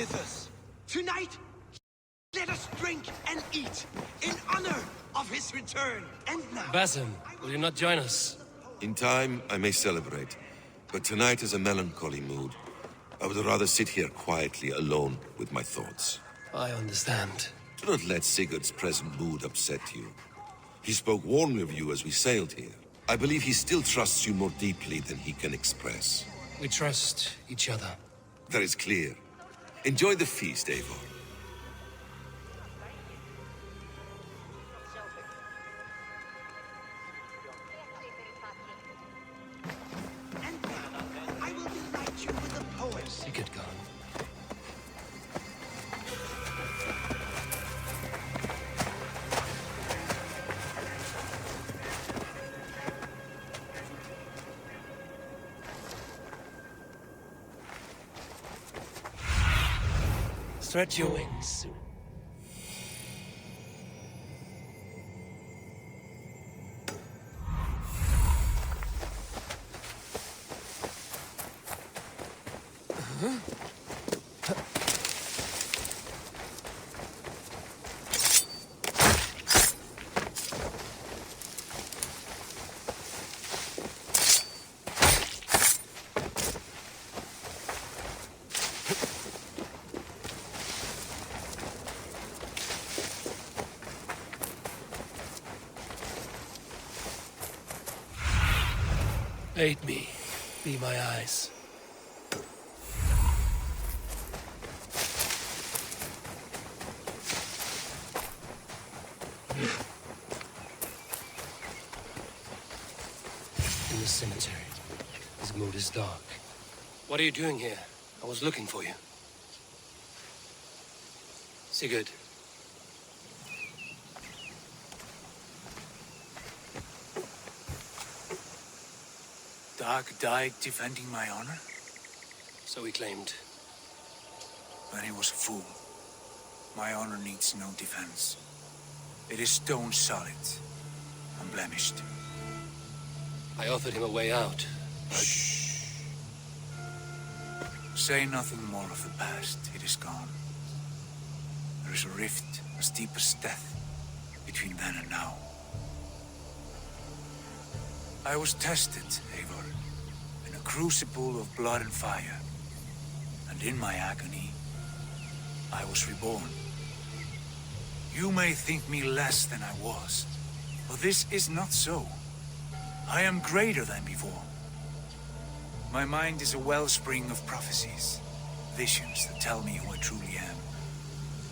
with us. Tonight, let us drink and eat in honor of his return. And now... Basim, will you not join us? In time, I may celebrate. But tonight is a melancholy mood. I would rather sit here quietly, alone with my thoughts. I understand. Do not let Sigurd's present mood upset you. He spoke warmly of you as we sailed here. I believe he still trusts you more deeply than he can express. We trust each other. That is clear. Enjoy the feast, Eivor. And now, I will delight you with a poem. Sigurd gone. Stretch your wings. Aid me. Be my eyes. In the cemetery. His mood is dark. What are you doing here? I was looking for you. Sigurd. Dag died defending my honor? So he claimed. But he was a fool. My honor needs no defense. It is stone solid, unblemished. I offered him a way out. Shh. Say nothing more of the past. It is gone. There is a rift as deep as death between then and now. I was tested, Eivor, in a crucible of blood and fire. And in my agony, I was reborn. You may think me less than I was, but this is not so. I am greater than before. My mind is a wellspring of prophecies, visions that tell me who I truly am.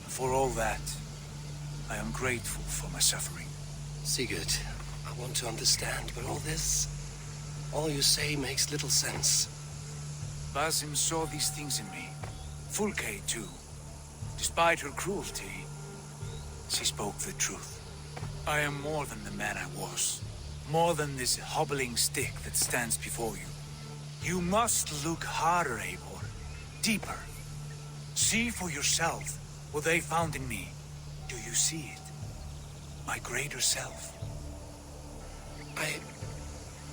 And for all that, I am grateful for my suffering. Sigurd, I want to understand, but all you say makes little sense. Basim saw these things in me. Fulke, too. Despite her cruelty, she spoke the truth. I am more than the man I was. More than this hobbling stick that stands before you. You must look harder, Eivor. Deeper. See for yourself what they found in me. Do you see it? My greater self.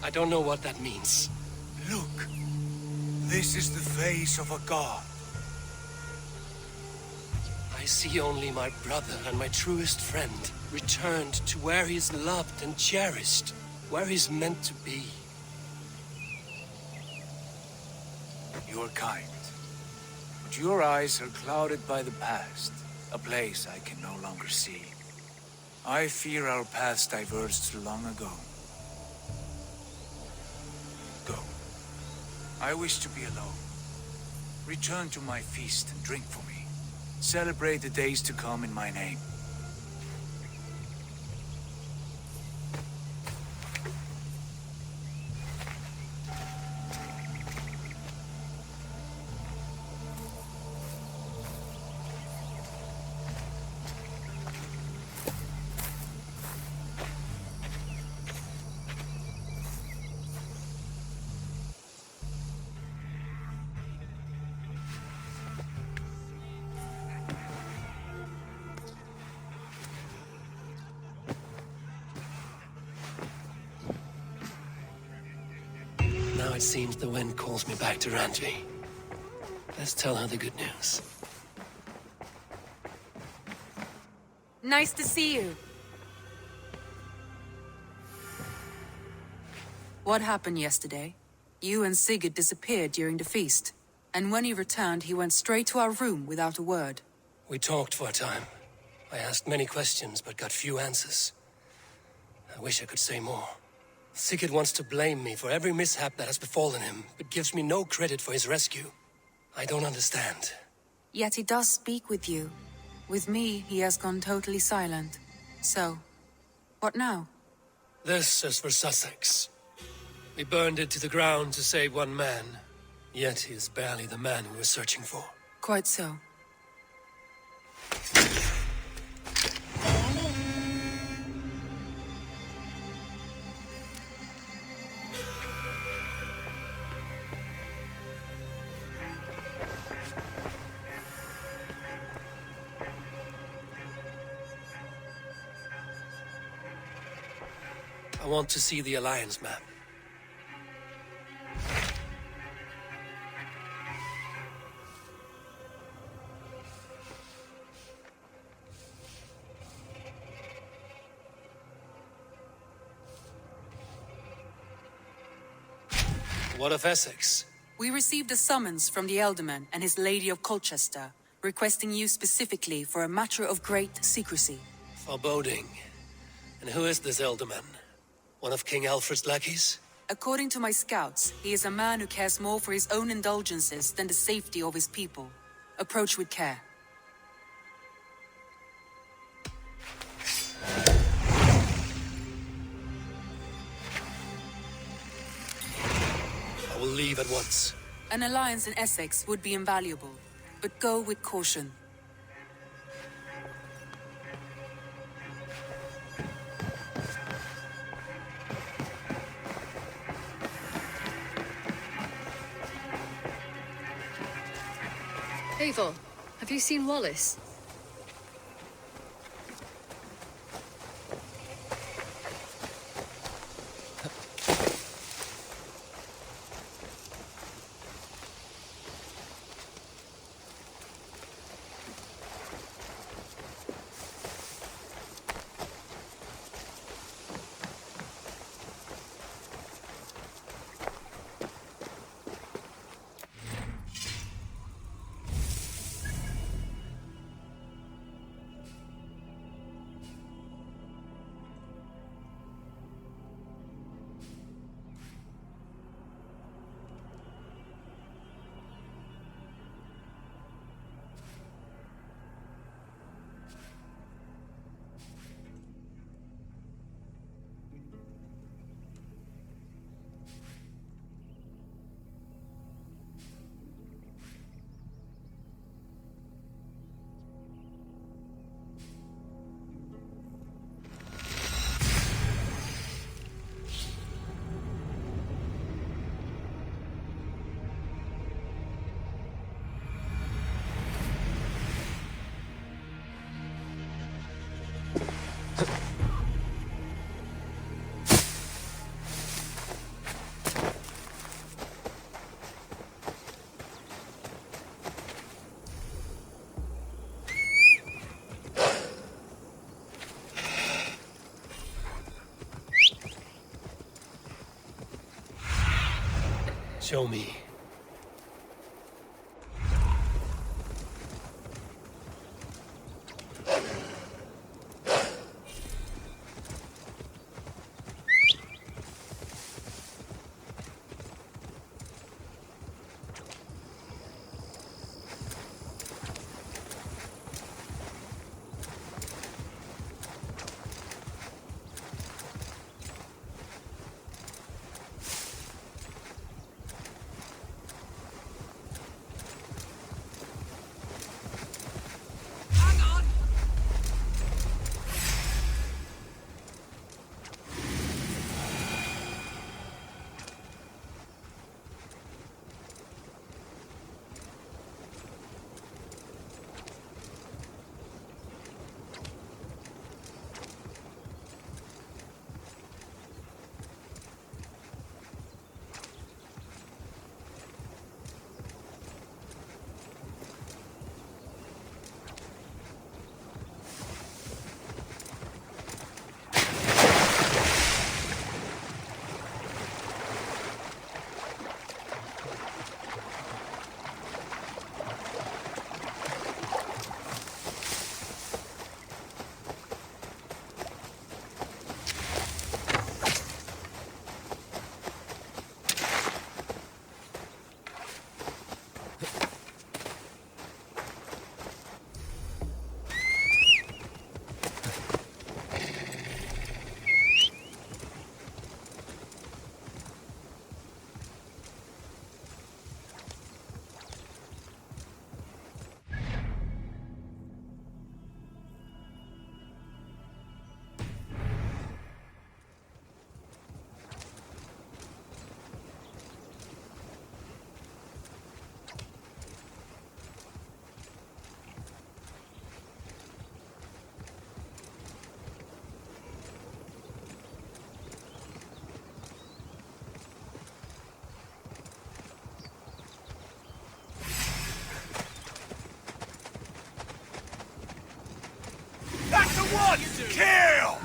I don't know what that means. Look. This is the face of a god. I see only my brother and my truest friend returned to where he's loved and cherished, where he's meant to be. You're kind. But your eyes are clouded by the past, a place I can no longer see. I fear our paths diverged long ago. Go. I wish to be alone. Return to my feast and drink for me. Celebrate the days to come in my name. Now it seems the wind calls me back to Randvi. Let's tell her the good news. Nice to see you. What happened yesterday? You and Sigurd disappeared during the feast. And when he returned, he went straight to our room without a word. We talked for a time. I asked many questions, but got few answers. I wish I could say more. Sigurd wants to blame me for every mishap that has befallen him, but gives me no credit for his rescue. I don't understand. Yet he does speak with you. With me, he has gone totally silent. So, what now? This is for Sussex. We burned it to the ground to save one man. Yet he is barely the man we were searching for. Quite so. I want to see the Alliance map. What of Essex? We received a summons from the Elderman and his Lady of Colchester, requesting you specifically for a matter of great secrecy. Foreboding. And who is this Elderman? One of King Alfred's lackeys? According to my scouts, he is a man who cares more for his own indulgences than the safety of his people. Approach with care. I will leave at once. An alliance in Essex would be invaluable, but go with caution. Eivor, have you seen Wallace? Show me. Everyone, kill!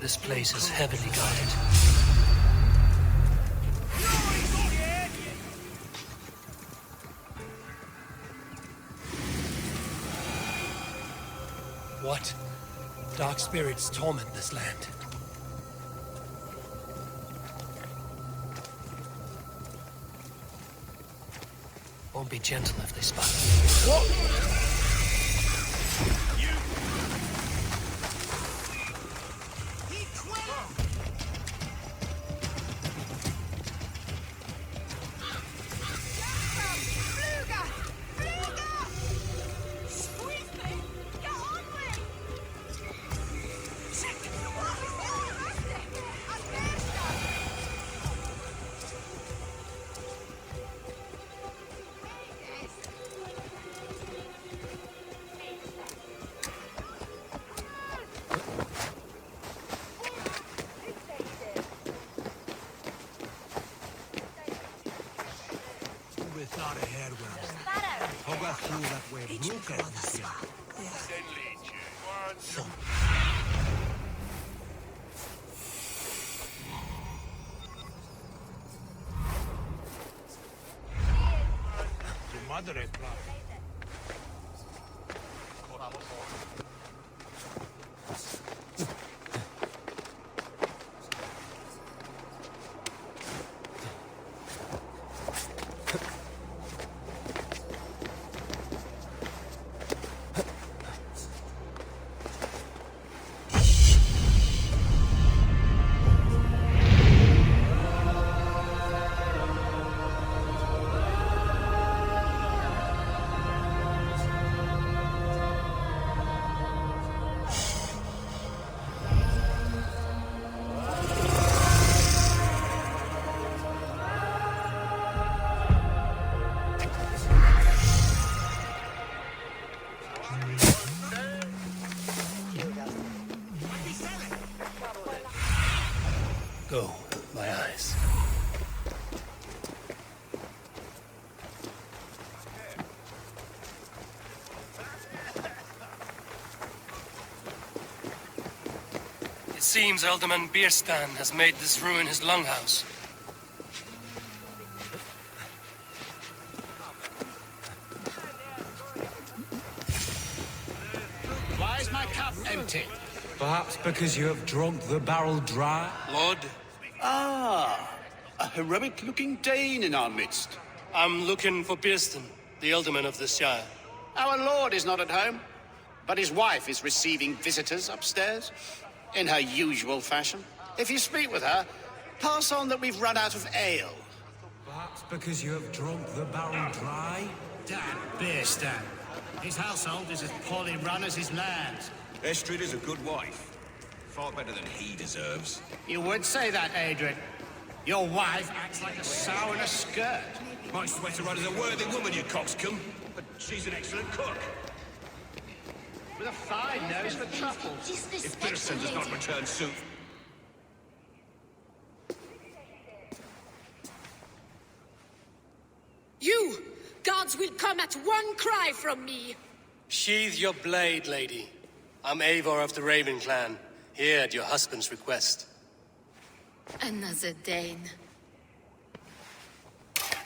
This place is heavily guarded. What dark spirits torment this land? Won't be gentle if they spot me. What? Madre pravi. Go, my eyes. It seems Alderman Bierstan has made this ruin his longhouse. Why is my cup empty? Perhaps because you have drunk the barrel dry? Lord, Ah, a heroic-looking Dane in our midst. I'm looking for Bierstan, the Alderman of the Shire. Our lord is not at home, but his wife is receiving visitors upstairs, in her usual fashion. If you speak with her, pass on that we've run out of ale. Perhaps because you have drunk the barrel dry? Dan Bierstan. His household is as poorly run as his lands. Estrid is a good wife. Far better than he deserves. You would say that, Adrian. Your wife acts like a sow in a skirt. My sweater run is a worthy woman, you coxcomb. But she's an excellent cook. With a fine nose for truffles. If Bierstan does not return soon... gods will come at one cry from me. Sheathe your blade, lady. I'm Eivor of the Raven clan, here at your husband's request. Another Dane.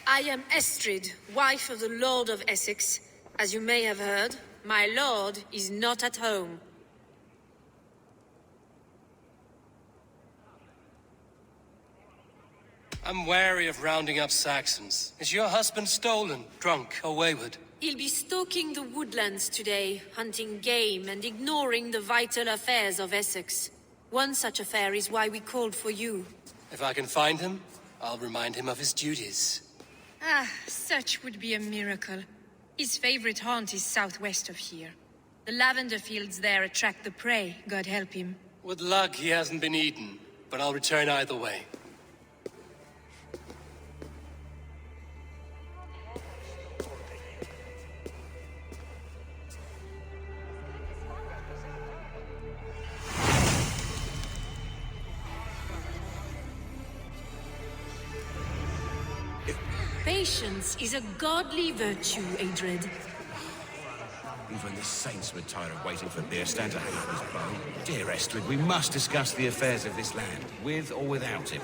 I am Estrid, wife of the Lord of Essex. As you may have heard, my lord is not at home. I'm wary of rounding up Saxons. Is your husband stolen, drunk, or wayward? He'll be stalking the woodlands today, hunting game and ignoring the vital affairs of Essex. One such affair is why we called for you. If I can find him, I'll remind him of his duties. Ah, such would be a miracle. His favorite haunt is southwest of here. The lavender fields there attract the prey, God help him. With luck, he hasn't been eaten, but I'll return either way. Patience is a godly virtue, Adred. Even the saints were tired of waiting for Beerstan to hang up his bow. Dear Estrid, we must discuss the affairs of this land, with or without him.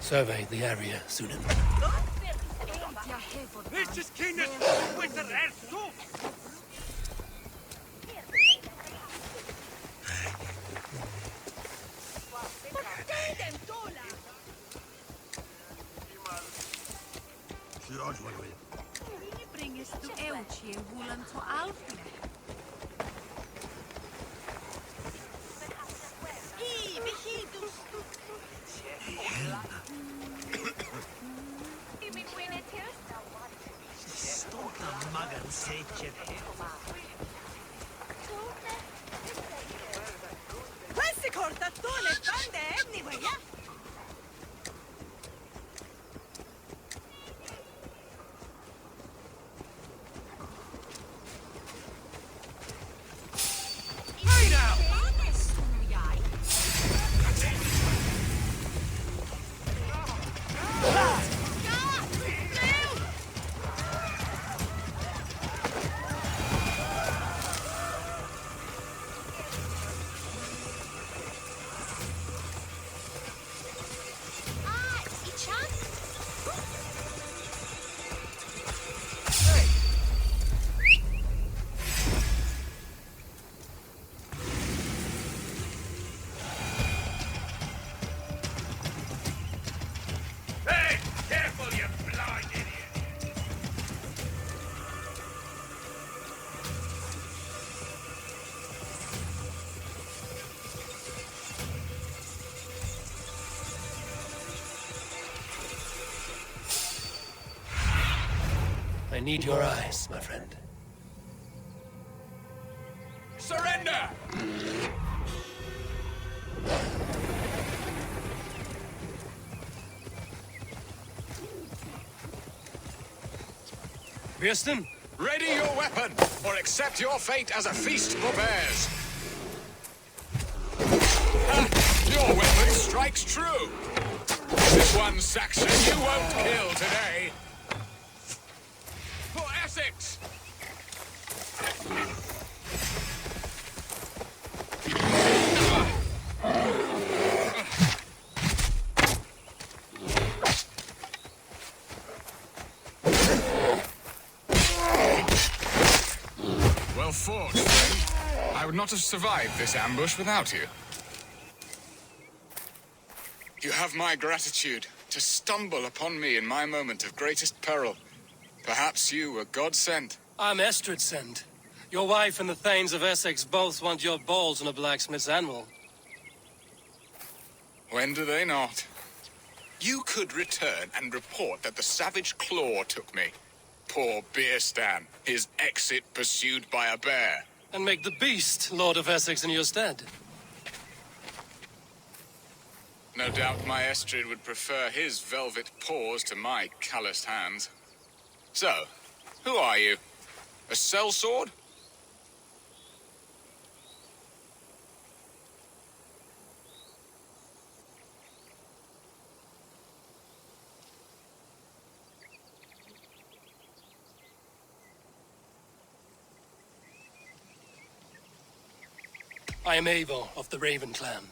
Survey the area, Sunan. I need your eyes, my friend. Surrender! Beerstan? Ready your weapon, or accept your fate as a feast for bears. Your weapon strikes true. This one, Saxon, you won't kill today. For Essex! Well fought, friend. I would not have survived this ambush without you. You have my gratitude to stumble upon me in my moment of greatest peril. Perhaps you were God-sent. I'm Estrid sent. Your wife and the Thanes of Essex both want your balls on a blacksmith's anvil. When do they not? You could return and report that the savage claw took me. Poor Beerstan, his exit pursued by a bear. And make the beast Lord of Essex in your stead. No doubt my Estrid would prefer his velvet paws to my calloused hands. So, who are you? A sellsword? I am Eivor of the Raven Clan.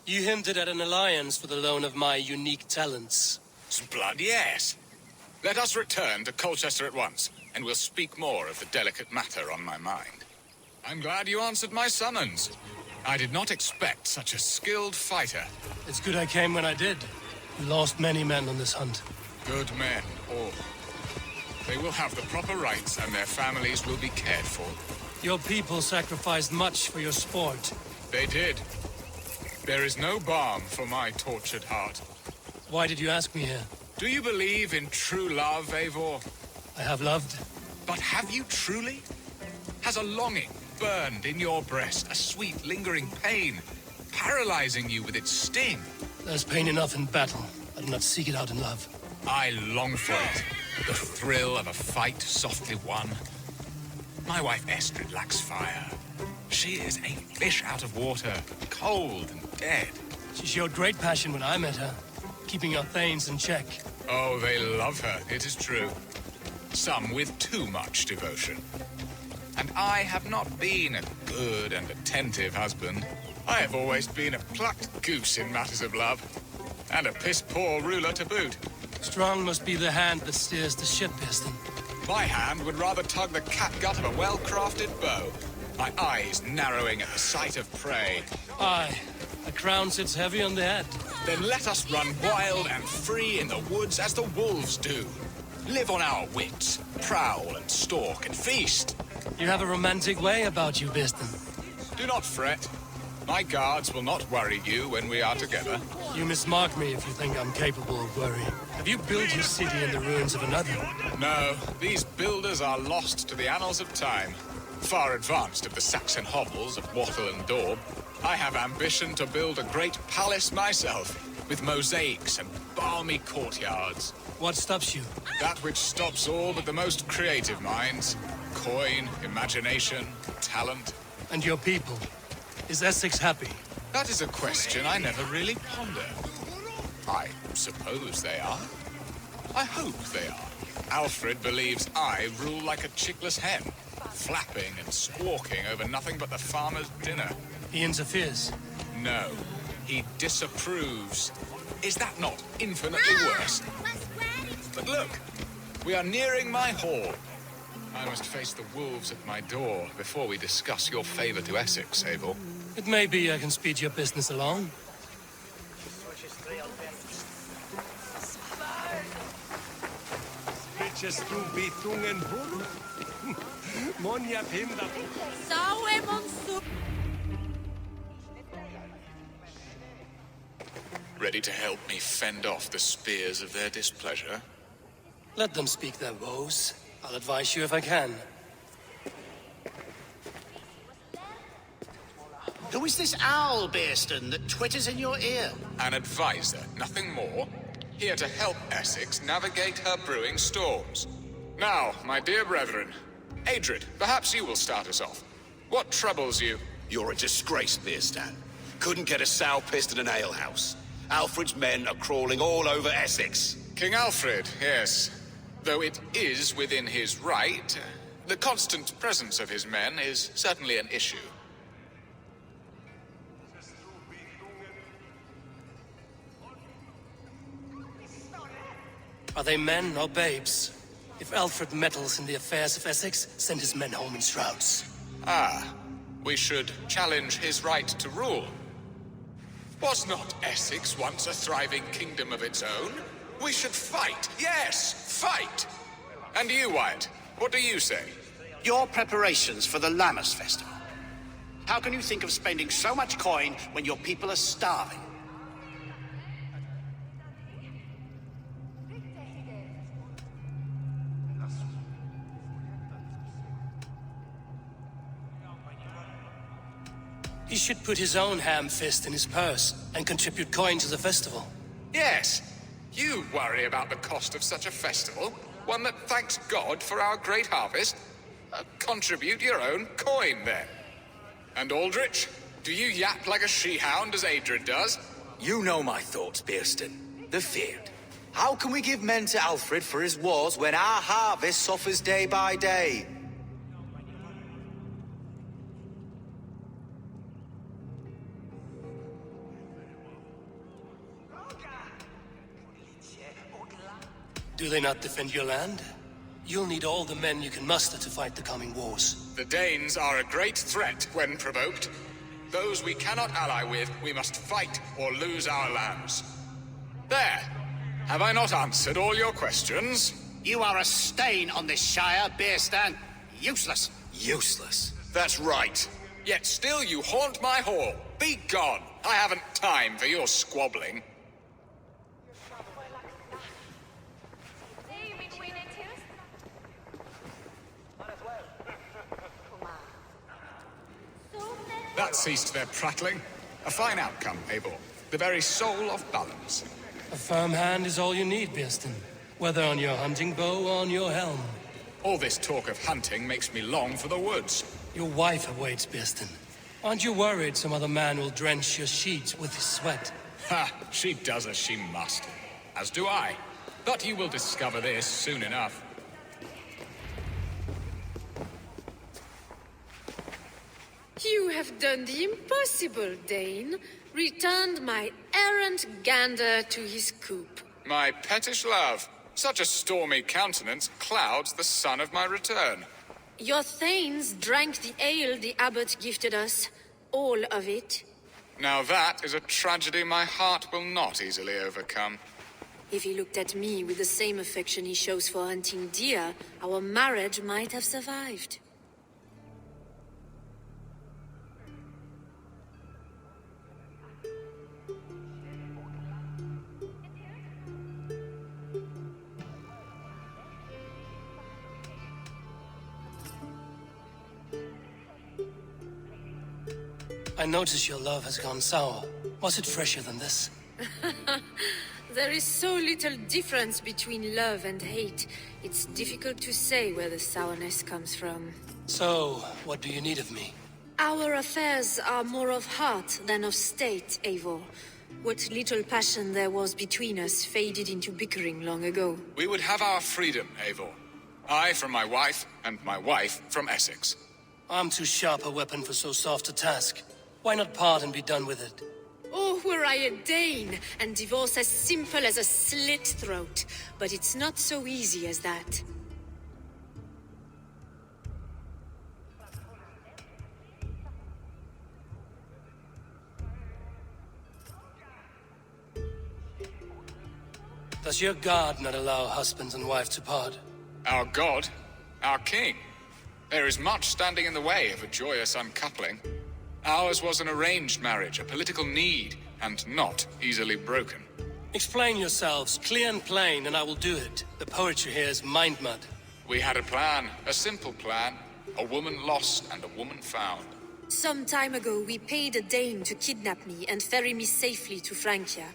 You hinted at an alliance for the loan of my unique talents. Blood, yes. Let us return to Colchester at once, and we'll speak more of the delicate matter on my mind. I'm glad you answered my summons. I did not expect such a skilled fighter. It's good I came when I did. We lost many men on this hunt. Good men, all. They will have the proper rights, and their families will be cared for. Your people sacrificed much for your sport. They did. There is no balm for my tortured heart. Why did you ask me here? Do you believe in true love, Eivor? I have loved. But have you truly? Has a longing burned in your breast, a sweet, lingering pain, paralyzing you with its sting? There's pain enough in battle. I do not seek it out in love. I long for it. The thrill of a fight softly won. My wife Estrid lacks fire. She is a fish out of water, cold and dead. She showed great passion when I met her, keeping our thanes in check. Oh, they love her, it is true. Some with too much devotion. And I have not been a good and attentive husband. I have always been a plucked goose in matters of love. And a piss-poor ruler to boot. Strong must be the hand that steers the ship, Piston. My hand would rather tug the catgut of a well-crafted bow. My eyes narrowing at the sight of prey. Aye, a crown sits heavy on the head. Then let us run wild and free in the woods as the wolves do. Live on our wits, prowl and stalk and feast. You have a romantic way about you, Piston. Do not fret. My guards will not worry you when we are together. You mismark me if you think I'm capable of worry. Have you built your city in the ruins of another? No, these builders are lost to the annals of time. Far advanced of the Saxon hovels of Wattle and Daub, I have ambition to build a great palace myself, with mosaics and balmy courtyards. What stops you? That which stops all but the most creative minds. Coin, imagination, talent. And your people? Is Essex happy? That is a question I never really ponder. I suppose they are. I hope they are. Alfred believes I rule like a chickless hen, flapping and squawking over nothing but the farmer's dinner. He interferes? No, he disapproves. Is that not infinitely worse? But look, we are nearing my hall. I must face the wolves at my door before we discuss your favor to Essex, Eivor. It may be I can speed your business along. Ready to help me fend off the spears of their displeasure? Let them speak their woes. I'll advise you if I can. Who is this owl, Bearston, that twitters in your ear? An advisor, nothing more. Here to help Essex navigate her brewing storms. Now, my dear brethren, Adrid, perhaps you will start us off. What troubles you? You're a disgrace, Beerstan. Couldn't get a sow pissed in an alehouse. Alfred's men are crawling all over Essex. King Alfred, yes. Though it is within his right, the constant presence of his men is certainly an issue. Are they men or babes? If Alfred meddles in the affairs of Essex, send his men home in shrouds. Ah, we should challenge his right to rule. Was not Essex once a thriving kingdom of its own? We should fight, yes, fight! And you, Wyatt, what do you say? Your preparations for the Lammas Festival. How can you think of spending so much coin when your people are starving? He should put his own ham fist in his purse and contribute coin to the festival. Yes. You worry about the cost of such a festival, one that thanks God for our great harvest. Contribute your own coin, then. And Aldrich, do you yap like a she-hound as Adred does? You know my thoughts, Bearston. They're feared. How can we give men to Alfred for his wars when our harvest suffers day by day? Do they not defend your land? You'll need all the men you can muster to fight the coming wars. The Danes are a great threat when provoked. Those we cannot ally with, we must fight or lose our lands. There! Have I not answered all your questions? You are a stain on this Shire, Bearstan. Useless. Useless. That's right. Yet still you haunt my hall. Be gone! I haven't time for your squabbling. That ceased their prattling. A fine outcome, Eivor. The very soul of balance. A firm hand is all you need, Bearston. Whether on your hunting bow or on your helm. All this talk of hunting makes me long for the woods. Your wife awaits, Bearston. Aren't you worried some other man will drench your sheets with his sweat? Ha! She does as she must. As do I. But you will discover this soon enough. You have done the impossible, Dane. Returned my errant gander to his coop. My pettish love. Such a stormy countenance clouds the sun of my return. Your thanes drank the ale the abbot gifted us. All of it. Now that is a tragedy my heart will not easily overcome. If he looked at me with the same affection he shows for hunting deer, our marriage might have survived. I notice your love has gone sour. Was it fresher than this? There is so little difference between love and hate. It's difficult to say where the sourness comes from. So, what do you need of me? Our affairs are more of heart than of state, Eivor. What little passion there was between us faded into bickering long ago. We would have our freedom, Eivor. I from my wife, and my wife from Essex. I'm too sharp a weapon for so soft a task. Why not part and be done with it? Oh, were I a Dane, and divorce as simple as a slit throat. But it's not so easy as that. Does your God not allow husbands and wives to part? Our God? Our king? There is much standing in the way of a joyous uncoupling. Ours was an arranged marriage, a political need, and not easily broken. Explain yourselves, clear and plain, and I will do it. The poetry here is mind mud. We had a plan, a simple plan. A woman lost and a woman found. Some time ago, we paid a Dane to kidnap me and ferry me safely to Francia.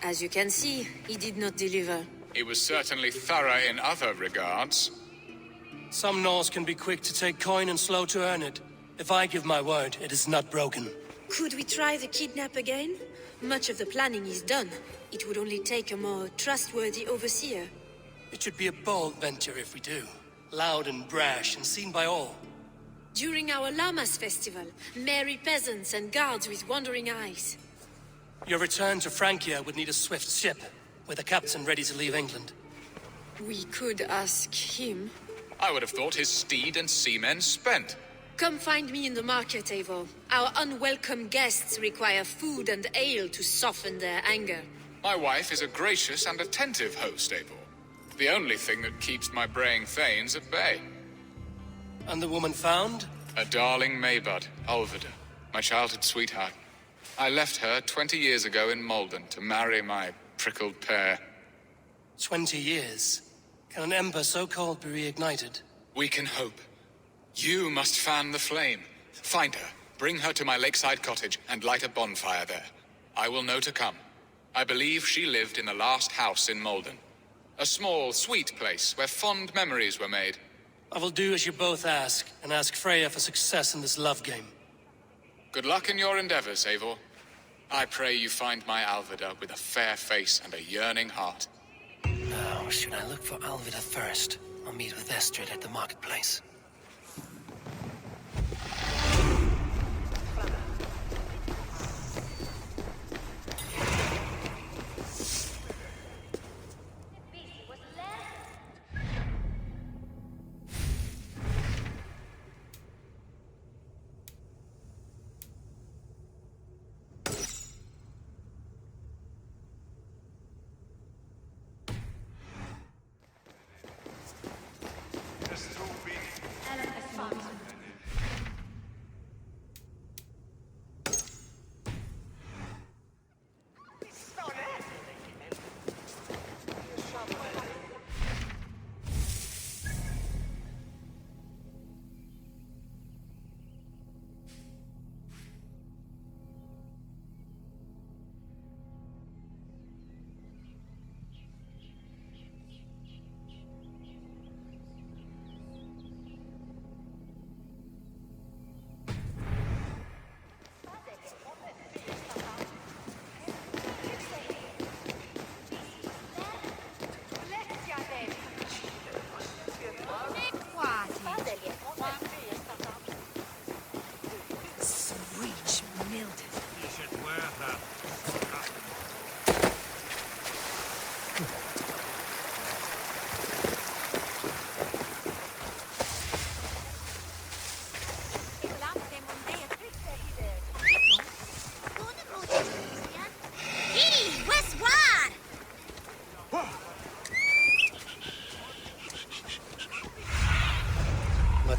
As you can see, he did not deliver. He was certainly thorough in other regards. Some Norse can be quick to take coin and slow to earn it. If I give my word, it is not broken. Could we try the kidnap again? Much of the planning is done. It would only take a more trustworthy overseer. It should be a bold venture if we do. Loud and brash and seen by all. During our Llamas festival, merry peasants and guards with wandering eyes. Your return to Francia would need a swift ship, with a captain ready to leave England. We could ask him. I would have thought his steed and seamen spent. Come find me in the market, Eivor. Our unwelcome guests require food and ale to soften their anger. My wife is a gracious and attentive host, Eivor. The only thing that keeps my braying thanes at bay. And the woman found? A darling Maybud, Ulvida, my childhood sweetheart. I left her 20 years ago in Malden to marry my prickled pear. 20 years? Can an ember so cold be reignited? We can hope. You must fan the flame. Find her, Bring her to my lakeside cottage and light a bonfire there. I will know to come. I believe she lived in the last house in Malden. A small, sweet place where fond memories were made. I will do as you both ask, and ask Freya for success in this love game. Good luck in your endeavors, Eivor. I pray you find my Alvida with a fair face and a yearning heart. Now, should I look for Alvida first, or meet with Estrid at the marketplace?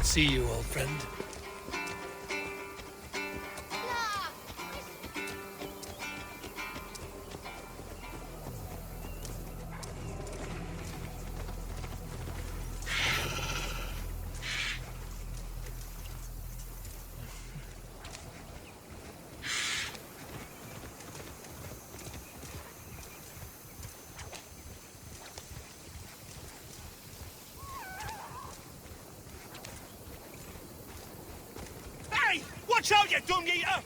See you, old friend. Watch out, you dung eater!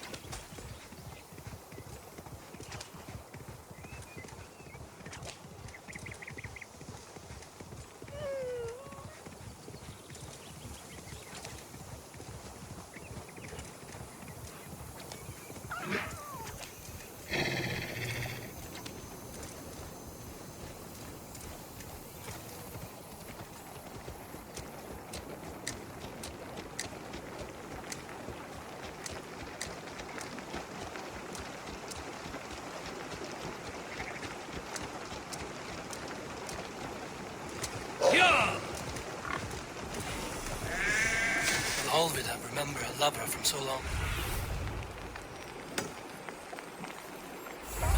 Alvida, remember a lover from so long.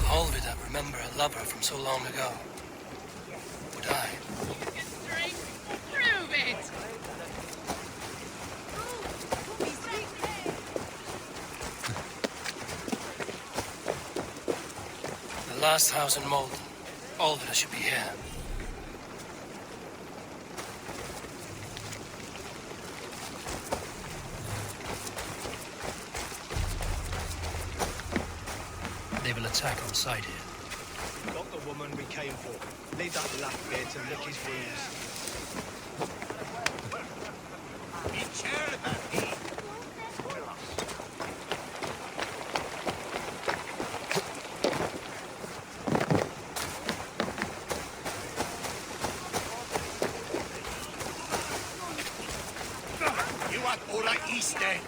Alvida, remember a lover from so long ago. Would I? Prove it! The last house in Malden. Alvida should be here. They will attack on sight here. Not the woman we came for. Leave that black beard to lick his wounds. You are ora iste.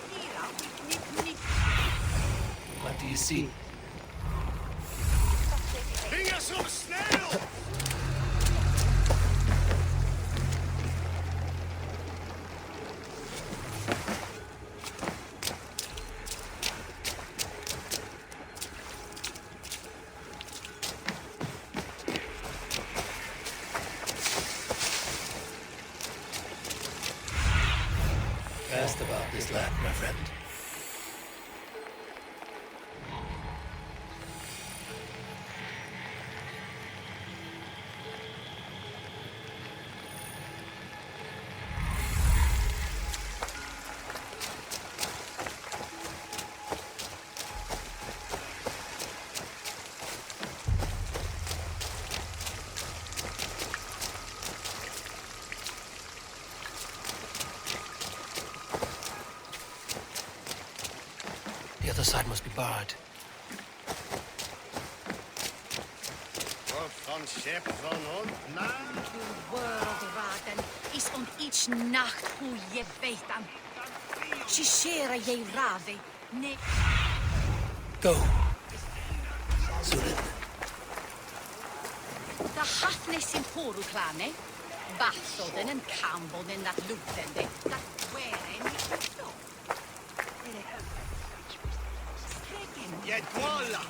What do you see? Some snail! Fast about this land, my friend. other side must be barred. Worldraden is om each nacht hoe je weet dan. Shishera je rave. Ne. Go. Surin. Da hafnes in poruklane. Batsoden en kamboden dat lutende. Dat weren niet zo. Get walla!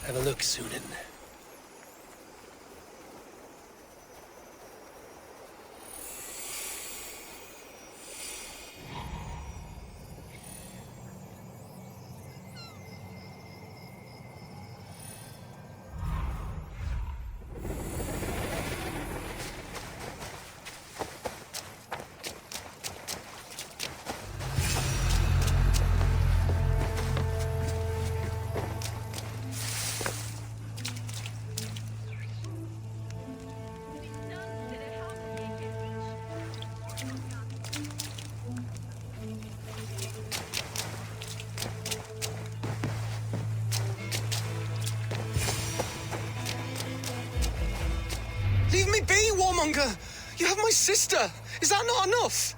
Have a look, Sunan. Leave me be, warmonger! You have my sister! Is that not enough?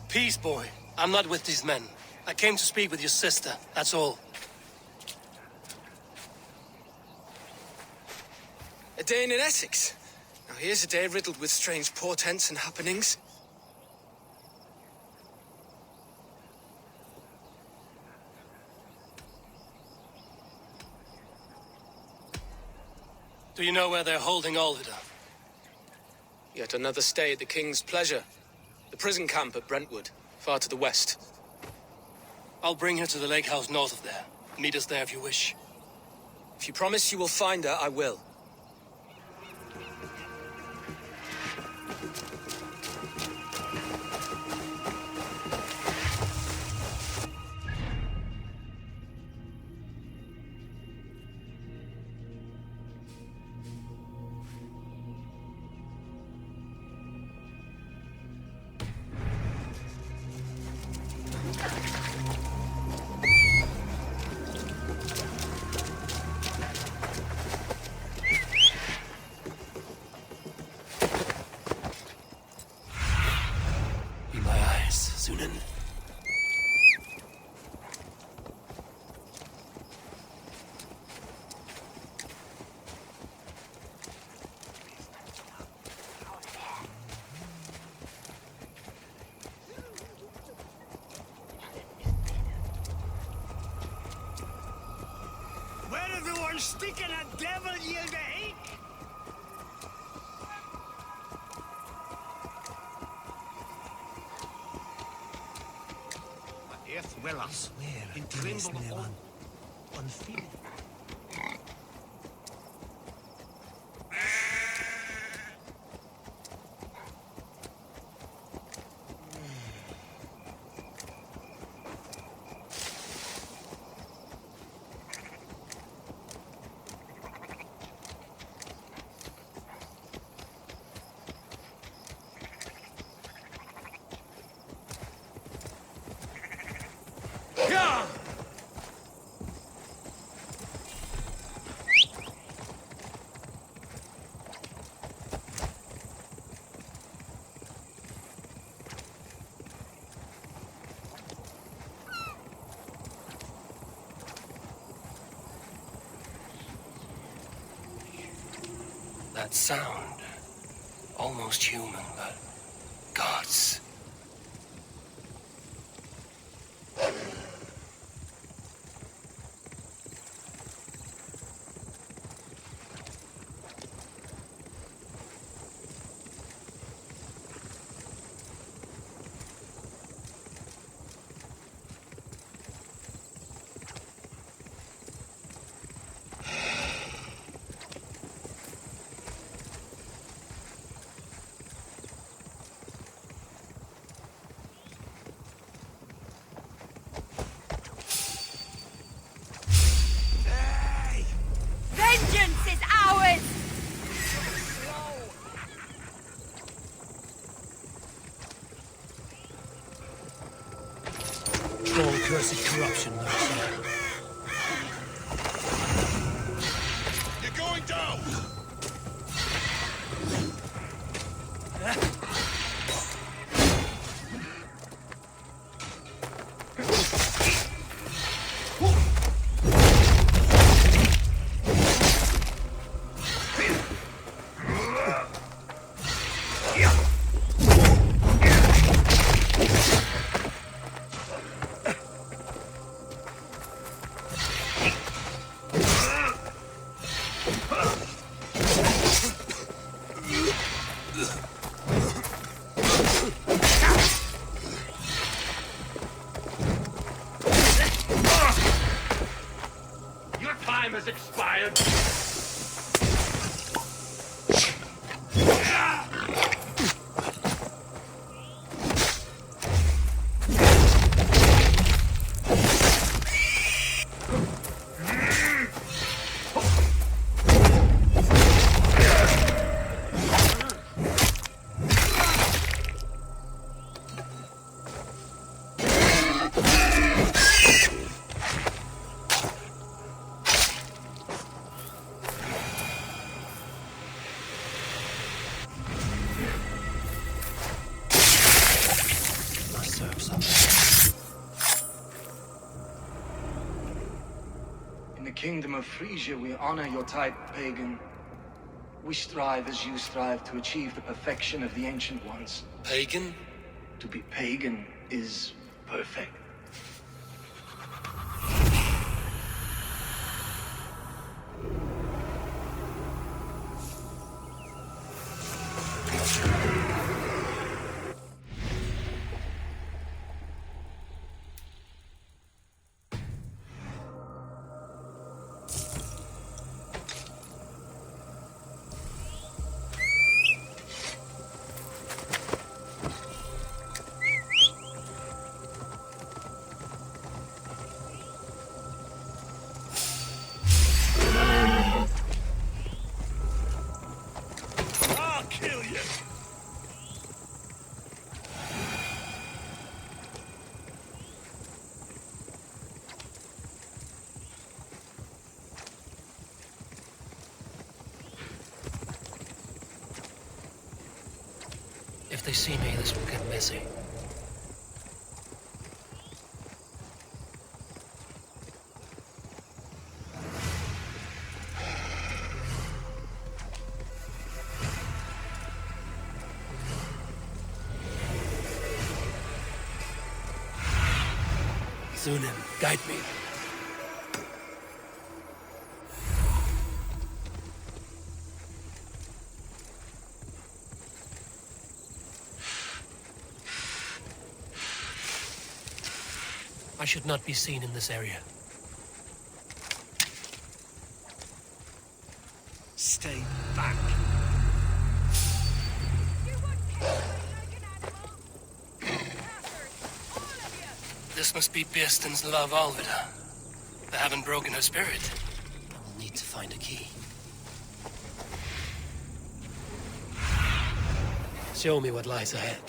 Peace, boy. I'm not with these men. I came to speak with your sister, that's all. A day in Essex. Now here's a day riddled with strange portents and happenings. Do you know where they're holding Olvida? Yet another stay at the King's pleasure. The prison camp at Brentwood, far to the west. I'll bring her to the lake house north of there. Meet us there if you wish. If you promise you will find her, I will. Be my eyes, Sunan. Where everyone sticking a devil yield a ache? Earth will I swear in tremble on fear. That sound. Almost human, but gods. Vengeance is ours! Strong cursed corruption, Mercy. You're going down! Your time has expired. In the kingdom of Frisia, we honor your type, pagan. We strive as you strive to achieve the perfection of the Ancient Ones. Pagan? To be pagan is perfect. If they see me, this will get messy. Zunim, guide me. I should not be seen in this area. Stay back. This must be Birsten's love, Alvida. They haven't broken her spirit. I'll need to find a key. Show me what lies ahead.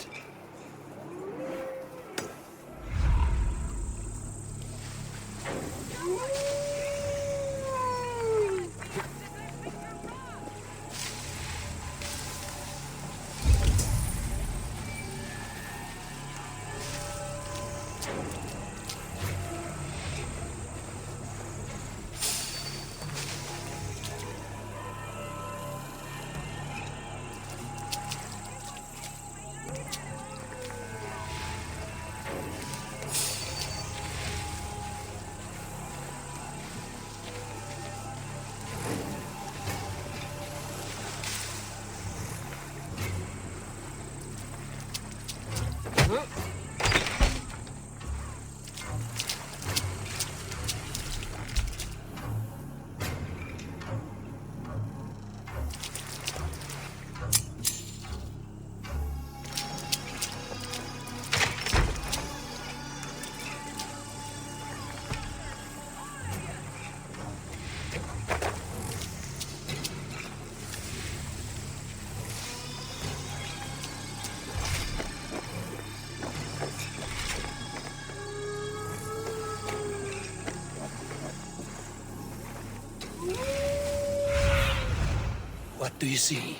What do you see?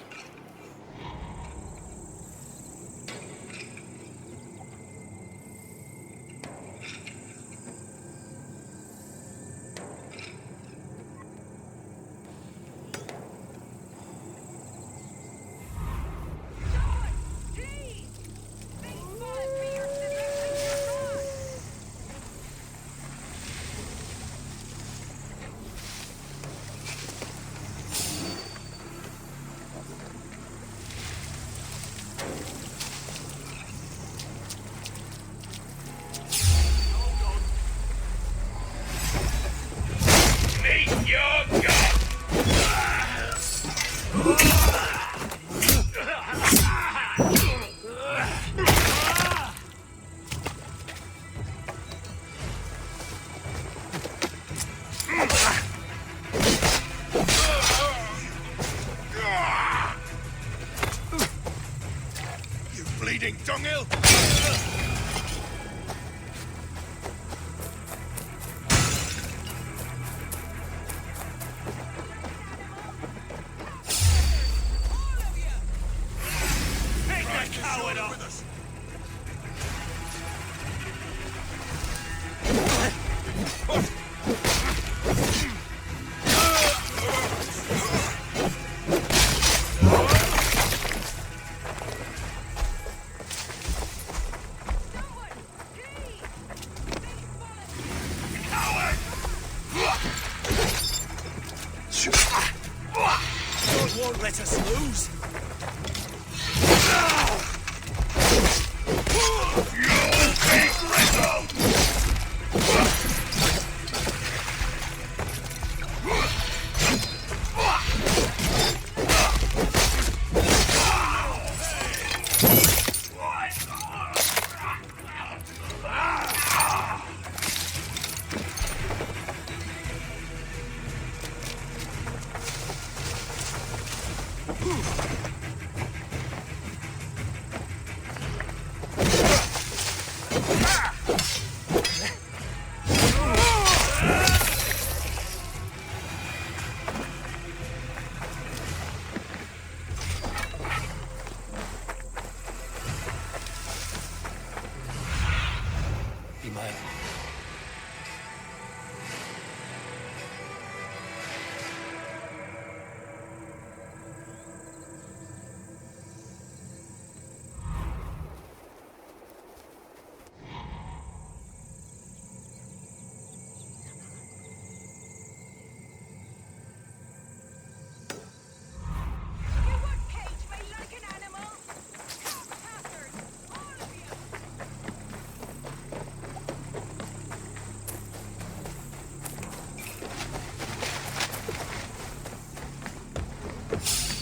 Bleeding dunghill! Take that coward off with us! God won't let us lose. You'll be brittle! Be mine.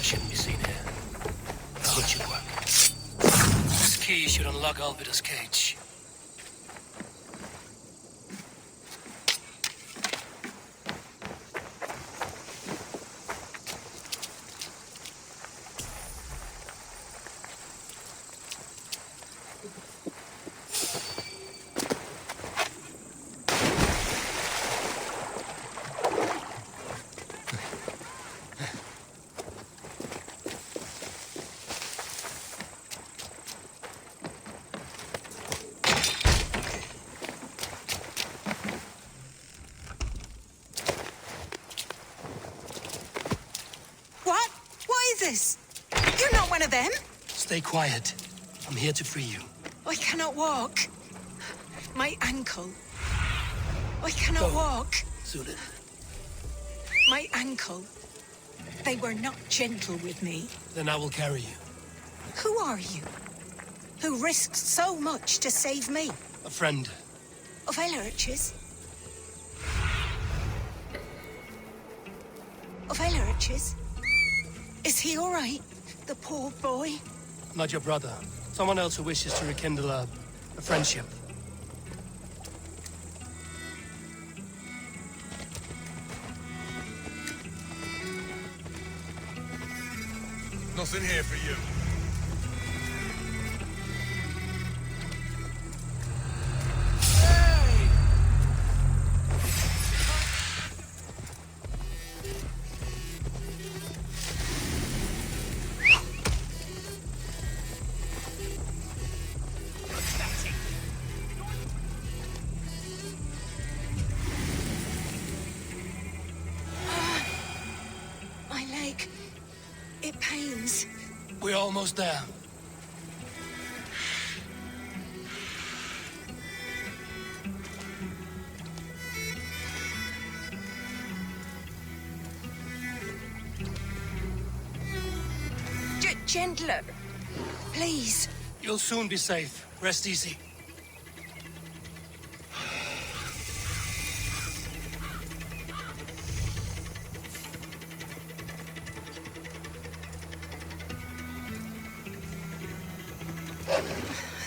Shouldn't be seen here. How good you work. This key should unlock Alvida's cage. What? What is this? You're not one of them. Stay quiet. I'm here to free you. I cannot walk. My ankle. I cannot walk. Zulin. My ankle. They were not gentle with me. Then I will carry you. Who are you? who risked so much to save me. A friend. Of Elrich's? Of Elrich's? Is he all right? The poor boy? Not your brother. Someone else who wishes to rekindle a friendship. Nothing here for you. My leg. It pains. We're almost there. Gentler. Please. You'll soon be safe. Rest easy.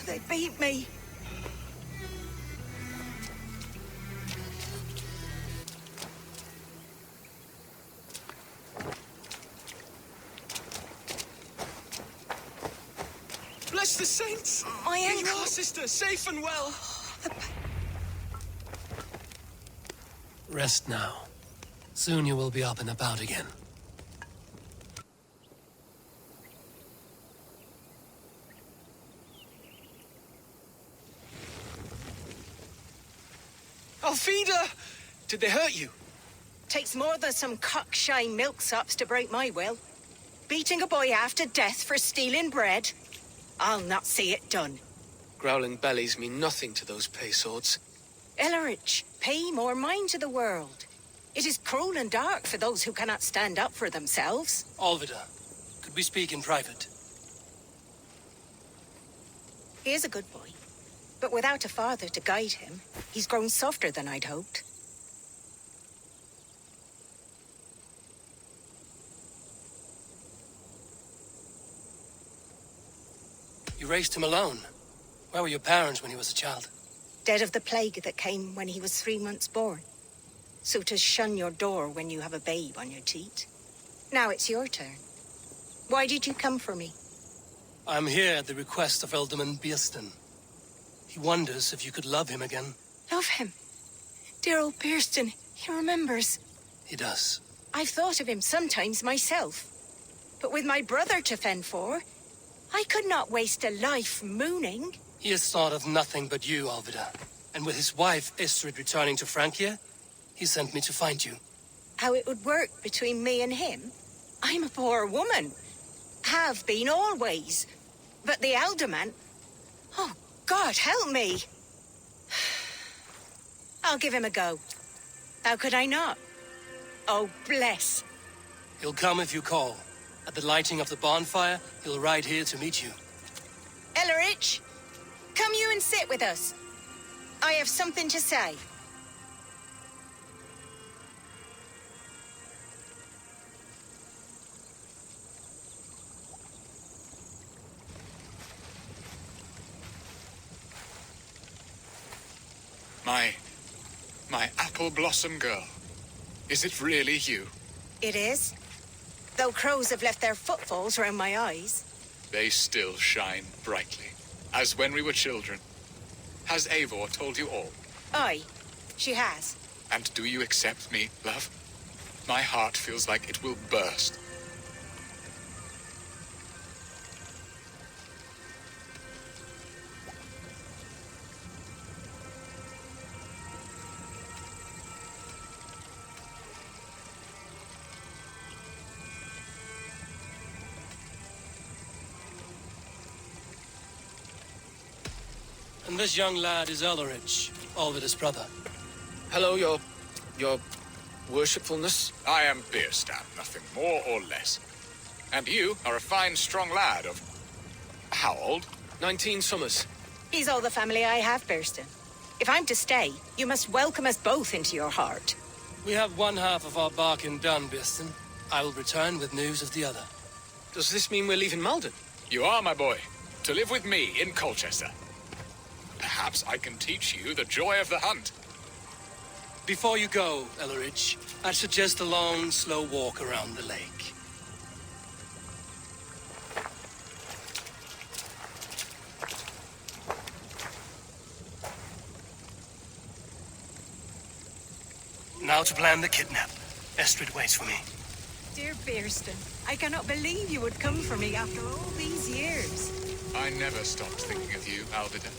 They beat me. Bless the saints! My Here ankle. you are, sister, safe and well. Rest now. Soon you will be up and about again. Alfida! Did they hurt you? Takes more than some cockshy milksops to break my will. Beating a boy half to death for stealing bread? I'll not see it done. Growling bellies mean nothing to those pay swords. Ellerich, pay more mind to the world. It is cruel and dark for those who cannot stand up for themselves. Alvida, could we speak in private? He is a good boy, but without a father to guide him, he's grown softer than I'd hoped. You raised him alone. Where were your parents when he was a child? Dead of the plague that came when he was 3 months born. Suitors shun your door when you have a babe on your teat. Now it's your turn. Why did you come for me? I'm here at the request of Ealdorman Bearston. He wonders if you could love him again. Love him. Dear old Bearston, he remembers. He does. I've thought of him sometimes myself. But with my brother to fend for, I could not waste a life mooning. He has thought of nothing but you, Alvida. And with his wife, Istrid, returning to Francia, he sent me to find you. How it would work between me and him? I'm a poor woman. Have been always. But the Alderman... Oh, God, help me. I'll give him a go. How could I not? Oh, bless. He'll come if you call. At the lighting of the bonfire, he'll ride here to meet you. Ellerich, come you and sit with us. I have something to say. My apple blossom girl. Is it really you? It is. Though crows have left their footfalls round my eyes. They still shine brightly, as when we were children. Has Eivor told you all? Aye, she has. And do you accept me, love? My heart feels like it will burst. And this young lad is Ellerich, Alvida's brother. Hello, your worshipfulness. I am Beerstan, nothing more or less. And you are a fine, strong lad of... how old? 19 summers. He's all the family I have, Burston. If I'm to stay, you must welcome us both into your heart. We have one half of our bargain done, Birston. I will return with news of the other. Does this mean we're leaving Malden? You are, my boy. To live with me in Colchester. Perhaps I can teach you the joy of the hunt. Before you go, Elleridge, I'd suggest a long, slow walk around the lake. Now to plan the kidnap. Estrid waits for me. Dear Burston, I cannot believe you would come for me after all these years. I never stopped thinking of you, Alvida.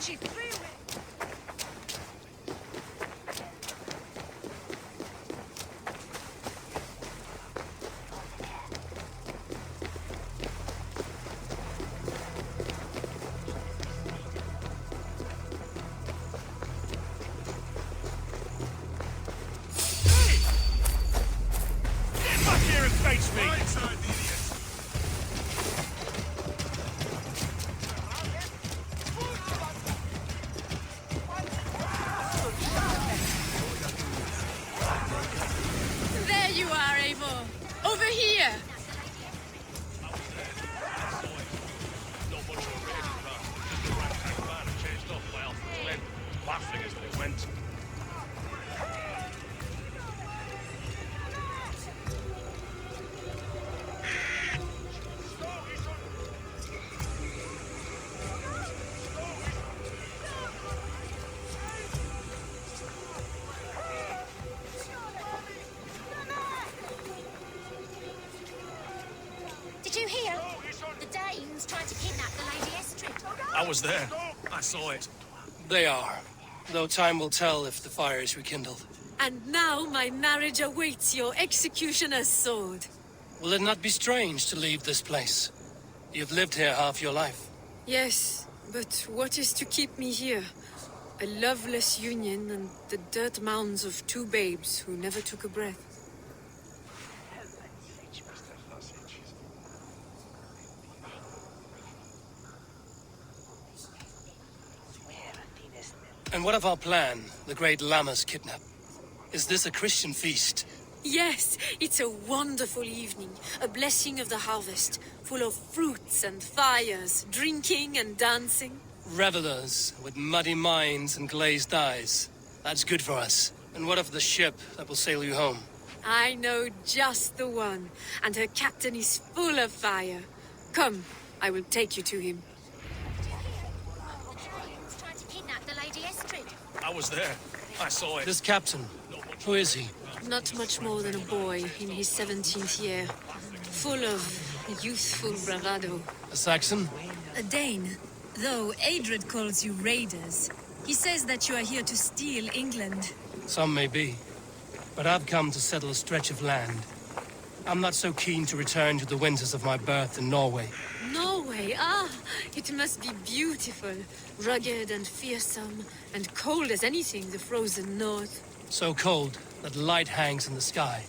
She threw it. Get back here and face me! There you are, Eivor. Over here. Laughing as they went. Did you hear? The Danes tried to kidnap the Lady Estrid. I was there. I saw it. They are. Though time will tell if the fire is rekindled. And now my marriage awaits your executioner's sword. Will it not be strange to leave this place? You've lived here half your life. Yes, but what is to keep me here? A loveless union and the dirt mounds of two babes who never took a breath. And what of our plan, the great Lamma's kidnap? Is this a Christian feast? Yes, it's a wonderful evening, a blessing of the harvest, full of fruits and fires, drinking and dancing. Revelers with muddy minds and glazed eyes. That's good for us. And what of the ship that will sail you home? I know just the one, and her captain is full of fire. Come, I will take you to him. Tried to kidnap the Lady Estrid. I was there. I saw it. This captain, who is he? Not much more than a boy in his 17th year, full of youthful bravado. A Saxon? A Dane. Though Adred calls you raiders. He says that you are here to steal England. Some may be. But I've come to settle a stretch of land. I'm not so keen to return to the winters of my birth in Norway. Norway, it must be beautiful. Rugged and fearsome, and cold as anything the frozen north. So cold that light hangs in the sky.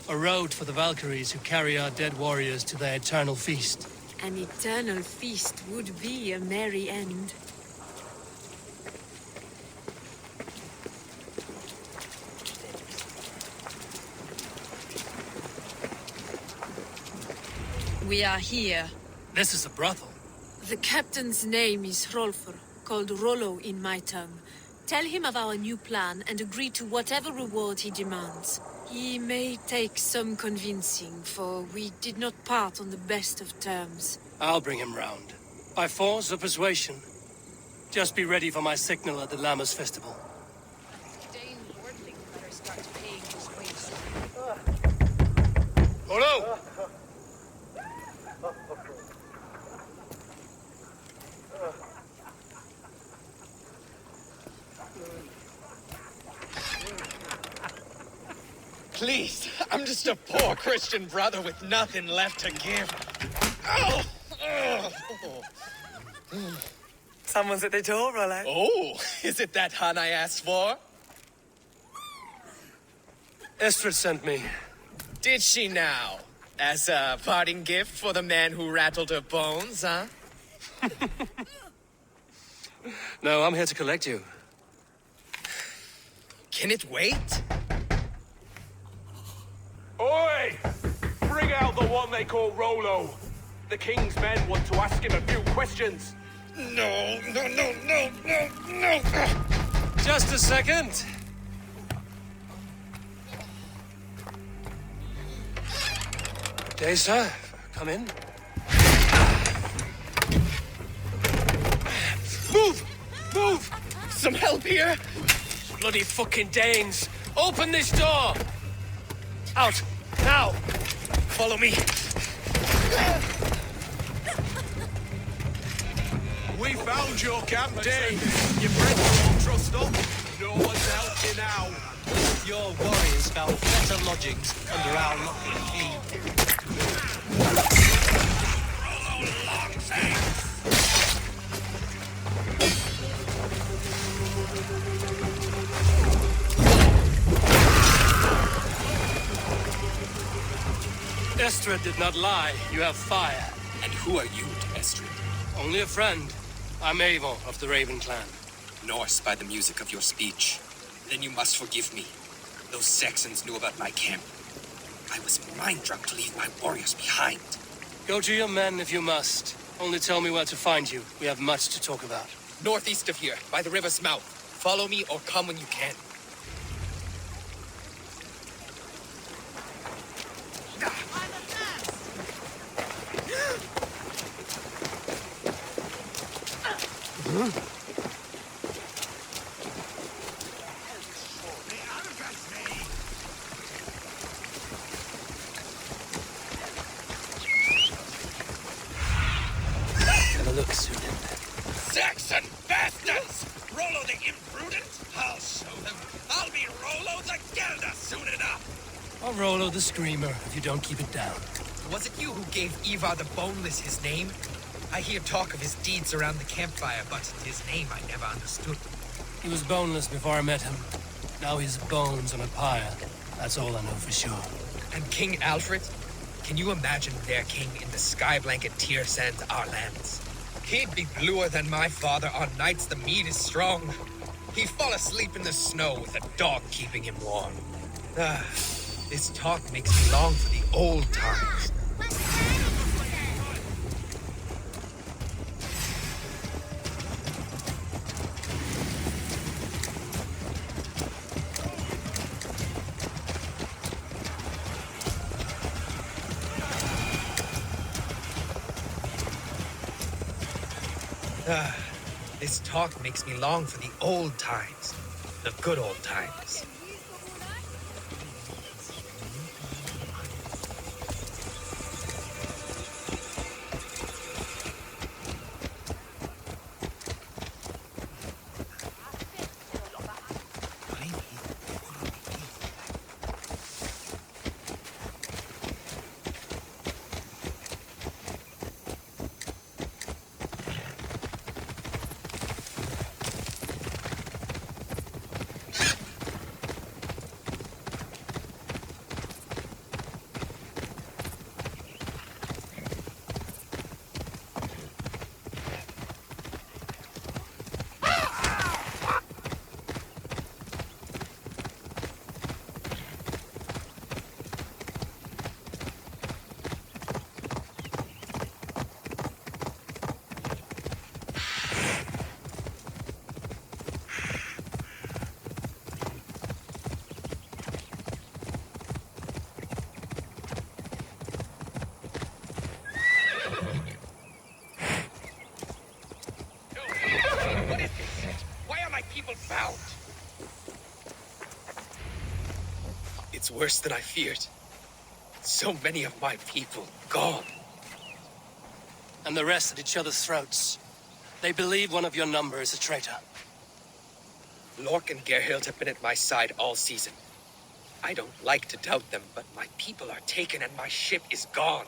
A road for the Valkyries who carry our dead warriors to their eternal feast. An eternal feast would be a merry end. We are here. This is a brothel. The captain's name is Hrolfr, called Rollo in my tongue. Tell him of our new plan and agree to whatever reward he demands. He may take some convincing, for we did not part on the best of terms. I'll bring him round. By force or persuasion. Just be ready for my signal at the Lammas festival. Rollo! Please, I'm just a poor Christian brother with nothing left to give. Oh! Someone's at the door, Rollo. Oh, is it that hun I asked for? Estrid sent me. Did she now? As a parting gift for the man who rattled her bones, huh? No, I'm here to collect you. Can it wait? Oi! Bring out the one they call Rollo. The king's men want to ask him a few questions. No. Just a second. Good day, sir. Come in. Move! Some help here? Bloody fucking Danes! Open this door! Out! Now! Follow me! We found your camp, Dave. Your friends won't trust us. No one's helping now. Your warriors found better lodgings under our locking key. Estrid did not lie. You have fire. And who are you to Estrid? Only a friend. I'm Eivor of the Raven clan. Norse by the music of your speech. Then you must forgive me. Those Saxons knew about my camp. I was mind-drunk to leave my warriors behind. Go to your men if you must. Only tell me where to find you. We have much to talk about. Northeast of here, by the river's mouth. Follow me or come when you can. Have a look, Sunan. Saxon bastards! Rollo the imprudent? I'll show them. I'll be Rollo the Gelder soon enough! Or Rollo the Screamer, if you don't keep it down. Was it you who gave Ivar the Boneless his name? I hear talk of his deeds around the campfire, but his name I never understood. He was boneless before I met him. Now he's bones on a pyre. That's all I know for sure. And King Alfred? Can you imagine their king in the sky blanket tear sands our lands? He'd be bluer than my father on nights the mead is strong. He'd fall asleep in the snow with a dog keeping him warm. This talk makes me long for the old times. This talk makes me long for the old times. The good old times. It's worse than I feared. So many of my people gone. And the rest at each other's throats. They believe one of your number is a traitor. Lork and Gerhild have been at my side all season. I don't like to doubt them, but my people are taken and my ship is gone.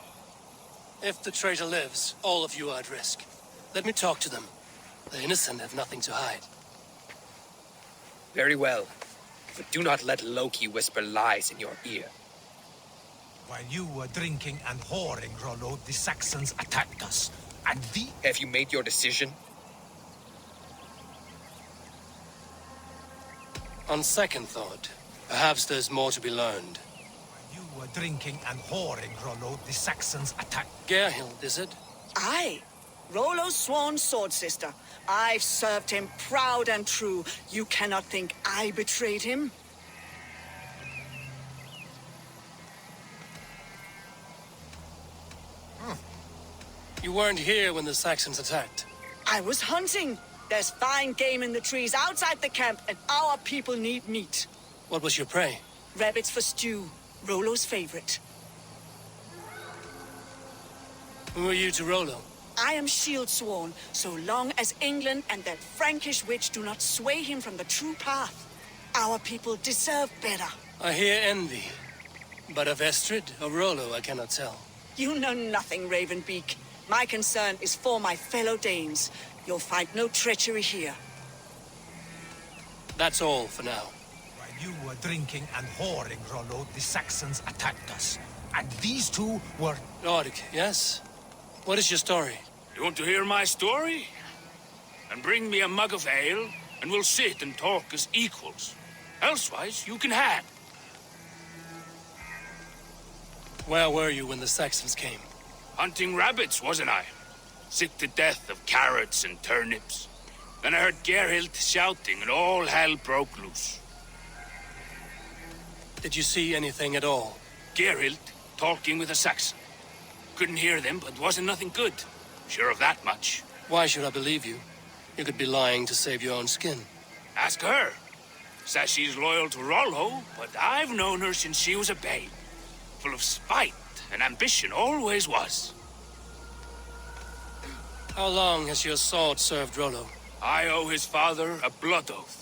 If the traitor lives, all of you are at risk. Let me talk to them. The innocent have nothing to hide. Very well. But do not let Loki whisper lies in your ear. While you were drinking and whoring, Rollo, the Saxons attacked us. And Have you made your decision? On second thought, perhaps there's more to be learned. While you were drinking and whoring, Rollo, the Saxons attacked... Gerhild, is it? Aye. Rollo's sworn sword sister. I've served him proud and true. You cannot think I betrayed him? You weren't here when the Saxons attacked. I was hunting. There's fine game in the trees outside the camp, and our people need meat. What was your prey? Rabbits for stew. Rollo's favorite. Who are you to Rollo? I am shield sworn, so long as England and that Frankish witch do not sway him from the true path. Our people deserve better. I hear envy. But of Estrid or Rollo, I cannot tell. You know nothing, Ravenbeak. My concern is for my fellow Danes. You'll find no treachery here. That's all for now. While you were drinking and whoring, Rollo, the Saxons attacked us. And these two were... Lork, yes? What is your story? You want to hear my story? And bring me a mug of ale, and we'll sit and talk as equals. Elsewise, you can hang. Where were you when the Saxons came? Hunting rabbits, wasn't I? Sick to death of carrots and turnips. Then I heard Gerhild shouting, and all hell broke loose. Did you see anything at all? Gerhild talking with a Saxon. Couldn't hear them, but wasn't nothing good. Sure of that much. Why should I believe you? You could be lying to save your own skin. Ask her. Says she's loyal to Rollo, but I've known her since she was a babe. Full of spite and ambition, always was. How long has your sword served Rollo? I owe his father a blood oath.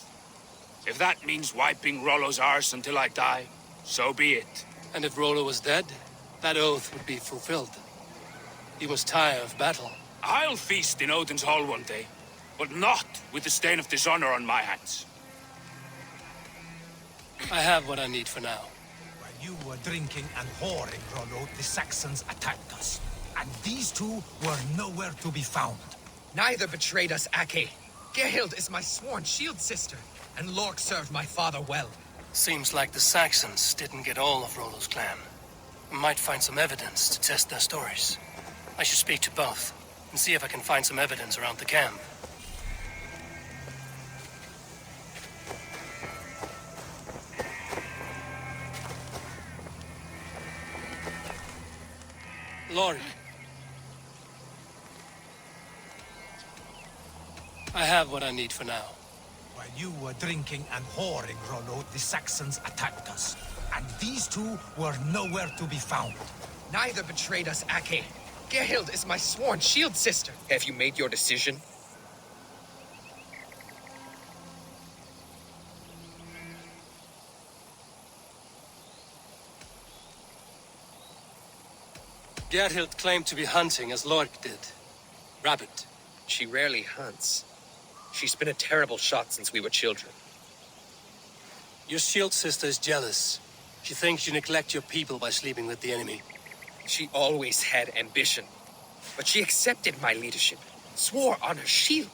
If that means wiping Rollo's arse until I die, so be it. And if Rollo was dead, that oath would be fulfilled. He must tire of battle. I'll feast in Odin's hall one day, but not with the stain of dishonor on my hands. I have what I need for now. While you were drinking and whoring, Rollo, the Saxons attacked us. And these two were nowhere to be found. Neither betrayed us, Ake. Gerhild is my sworn shield sister, and Lork served my father well. Seems like the Saxons didn't get all of Rollo's clan. We might find some evidence to test their stories. I should speak to both, and see if I can find some evidence around the camp. Lork. I have what I need for now. While you were drinking and whoring, Rollo, the Saxons attacked us. And these two were nowhere to be found. Neither betrayed us, Ake. Gerhild is my sworn shield sister. Have you made your decision? Gerhild claimed to be hunting as Lork did. Rabbit. She rarely hunts. She's been a terrible shot since we were children. Your shield sister is jealous. She thinks you neglect your people by sleeping with the enemy. She always had ambition. But she accepted my leadership, swore on her shield.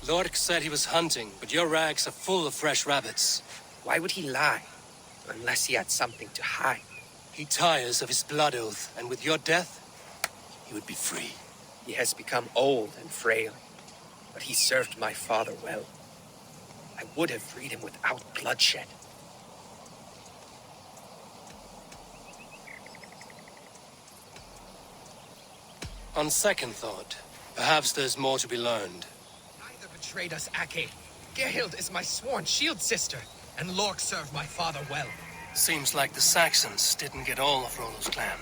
Lork said he was hunting, but your rags are full of fresh rabbits. Why would he lie? Unless he had something to hide. He tires of his blood oath, and with your death, he would be free. He has become old and frail, but he served my father well. I would have freed him without bloodshed. On second thought, perhaps there's more to be learned. Neither betrayed us, Ake. Gerhild is my sworn shield sister, and Lork served my father well. Seems like the Saxons didn't get all of Rollo's clan.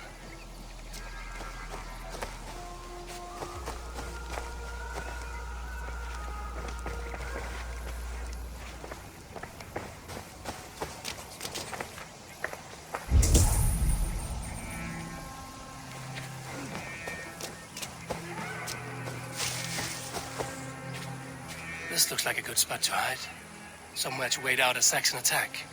This looks like a good spot to hide. Somewhere to wait out a Saxon attack.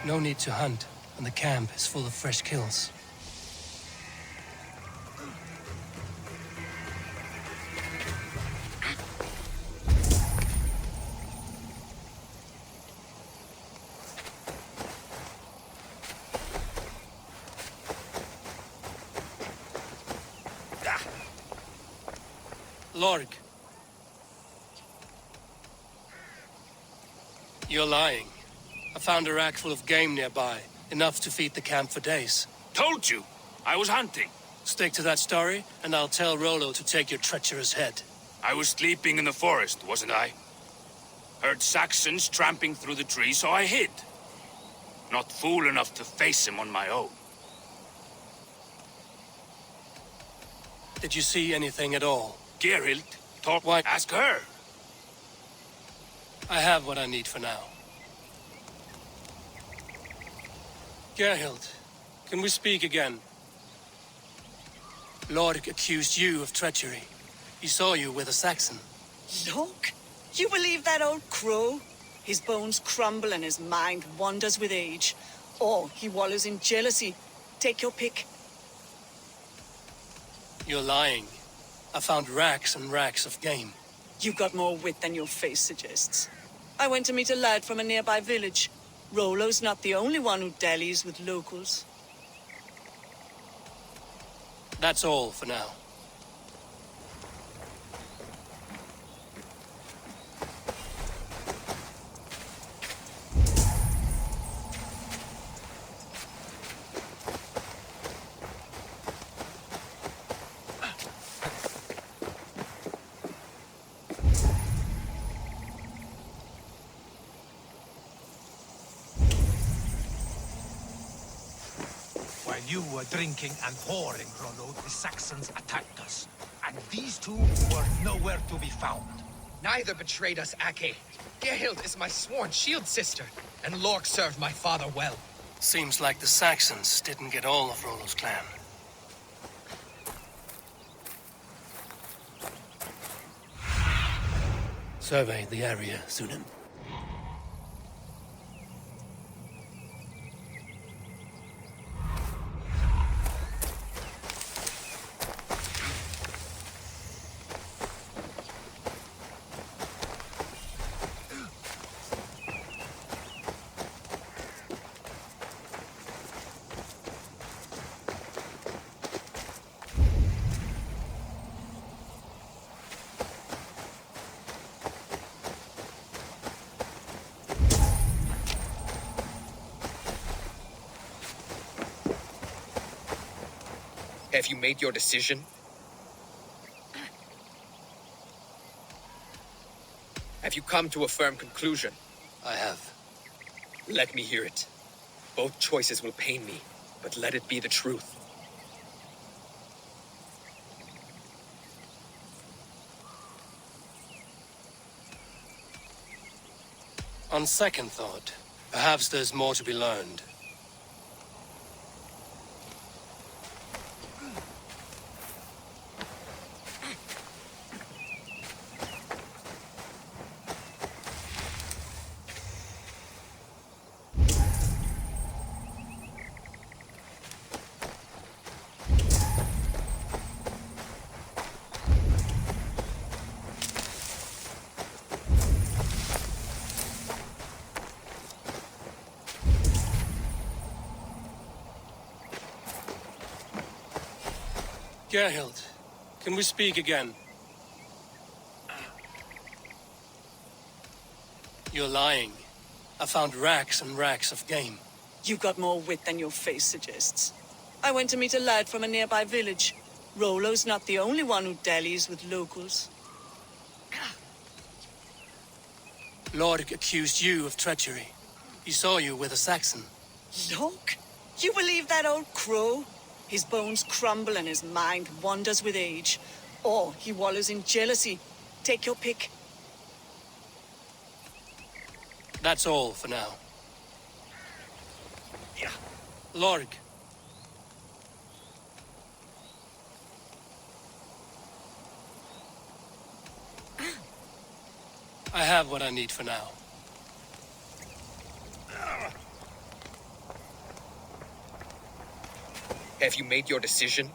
No need to hunt, and the camp is full of fresh kills. Lorg. You're lying. I found a rack full of game nearby, enough to feed the camp for days. Told you, I was hunting. Stick to that story, and I'll tell Rollo to take your treacherous head. I was sleeping in the forest, wasn't I? Heard Saxons tramping through the trees, so I hid. Not fool enough to face him on my own. Did you see anything at all? Gerhild told me. Ask her. I have what I need for now. Gerhild, can we speak again? Lorg accused you of treachery. He saw you with a Saxon. Look, you believe that old crow? His bones crumble and his mind wanders with age. Or he wallows in jealousy. Take your pick. You're lying. I found racks and racks of game. You got more wit than your face suggests. I went to meet a lad from a nearby village. Rollo's not the only one who dallies with locals. That's all for now. While you were drinking and whoring, Rollo, the Saxons attacked us. And these two were nowhere to be found. Neither betrayed us, Ake. Gerhild is my sworn shield sister, and Lork served my father well. Seems like the Saxons didn't get all of Rollo's clan. Survey the area, Sunan. Have you made your decision? Have you come to a firm conclusion? I have. Let me hear it. Both choices will pain me, but let it be the truth. On second thought, perhaps there's more to be learned. Gerhild, can we speak again? You're lying. I found racks and racks of game. You've got more wit than your face suggests. I went to meet a lad from a nearby village. Rollo's not the only one who dallies with locals. Lord accused you of treachery. He saw you with a Saxon. Look, you believe that old crow? His bones crumble and his mind wanders with age. Or he wallows in jealousy. Take your pick. That's all for now. Lorg. I have what I need for now. Have you made your decision?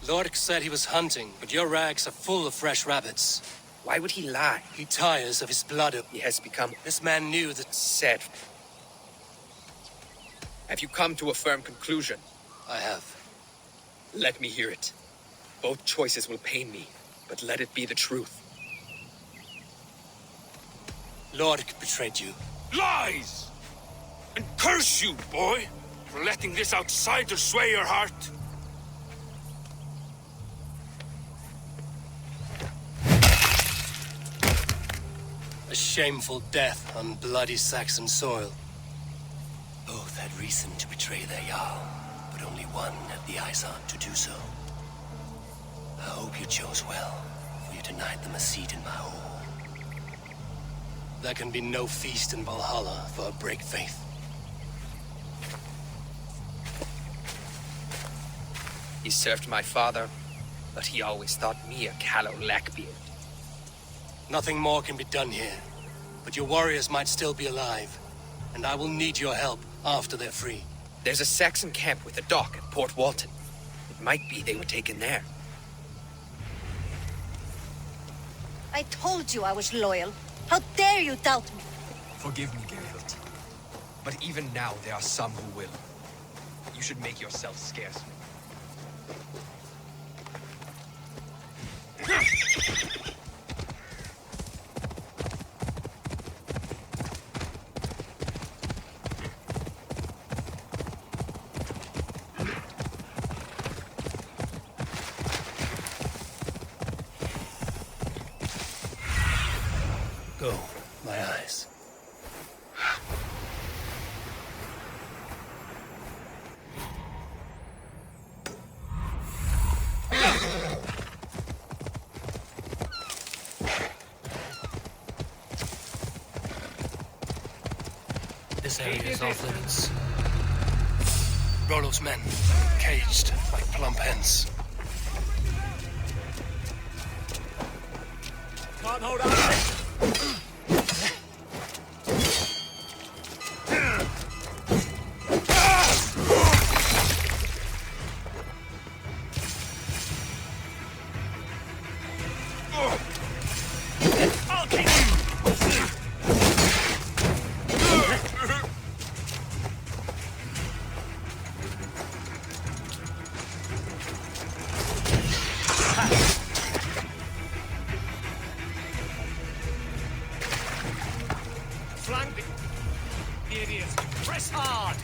Lork said he was hunting, but your rags are full of fresh rabbits. Why would he lie? He tires of his blood. He has become... This man knew that... Said. Have you come to a firm conclusion? I have. Let me hear it. Both choices will pain me, but let it be the truth. Lork betrayed you. Lies! And curse you, boy, for letting this outsider sway your heart. A shameful death on bloody Saxon soil. Both had reason to betray their Jarl, but only one had the eyesight to do so. I hope you chose well, for you denied them a seat in my hall. There can be no feast in Valhalla for a break faith. He served my father, but he always thought me a callow lackbeard. Nothing more can be done here, but your warriors might still be alive, and I will need your help after they're free. There's a Saxon camp with a dock at Port Walton. It might be they were taken there. I told you I was loyal. How dare you doubt me? Forgive me, Gerhild. But even now, there are some who will. You should make yourself scarce. Go, my eyes. This area is off limits. Rollo's men, caged like plump hens. Can't hold on. Flank the idiots. Press hard.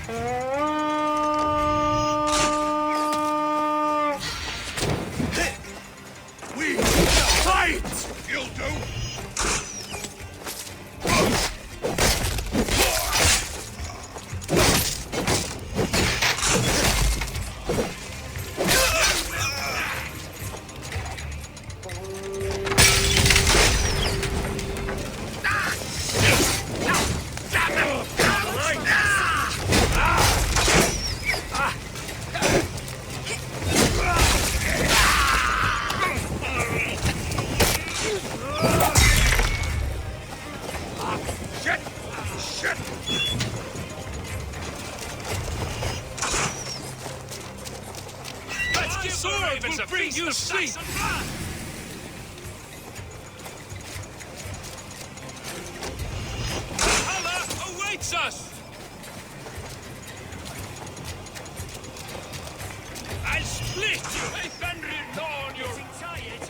We fight! You'll do. Will bring you sleep. Valhalla awaits us. Hey, Fenrir, on your... tired.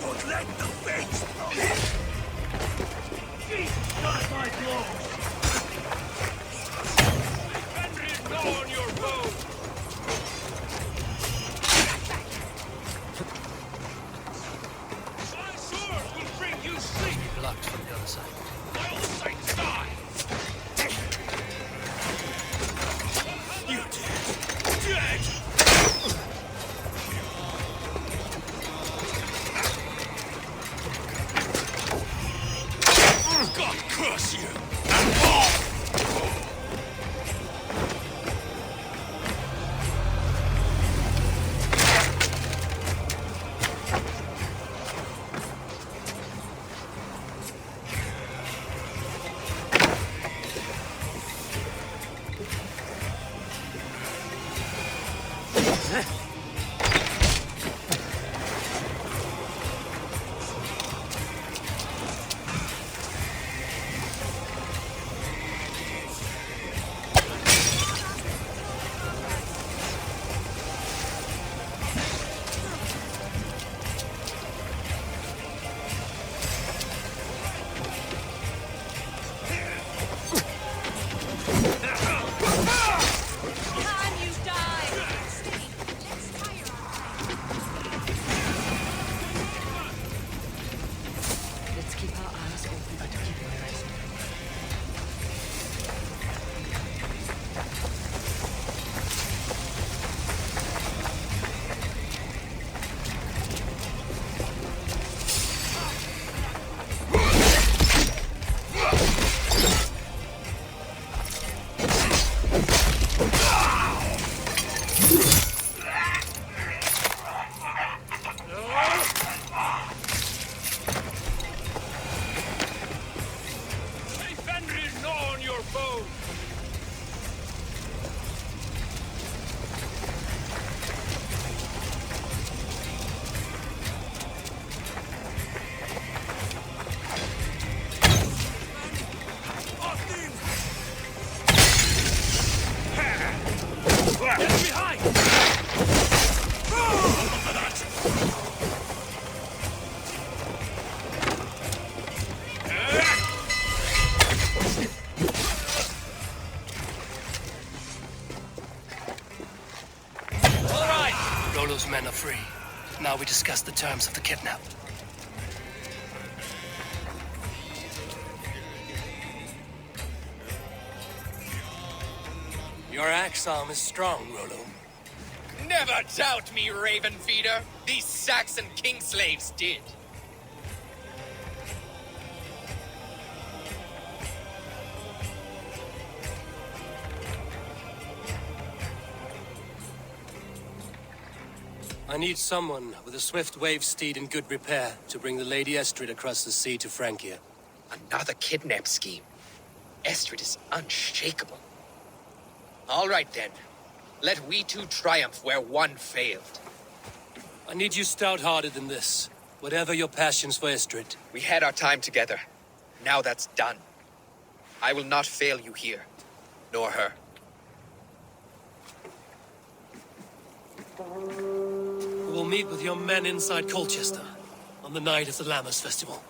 Don't let the face got my blows. Fenrir, on your bow. My sword will bring you sleep. Blocked from the other side. My old saints die. You dead. God curse you! Let's keep our eyes open, but keep it rest. Hey, Fenrir, on your bow. Get behind! All right. Rollo's men are free. Now we discuss the terms of the kidnap. Your axe arm is strong, Rollo. Never doubt me, Raven Feeder. These Saxon king slaves did. I need someone with a swift wave steed in good repair to bring the Lady Estrid across the sea to Francia. Another kidnap scheme. Estrid is unshakable. All right, then. Let we two triumph where one failed. I need you stout-hearted in this, whatever your passions for Estrid. We had our time together. Now that's done. I will not fail you here, nor her. We will meet with your men inside Colchester on the night of the Lammas Festival.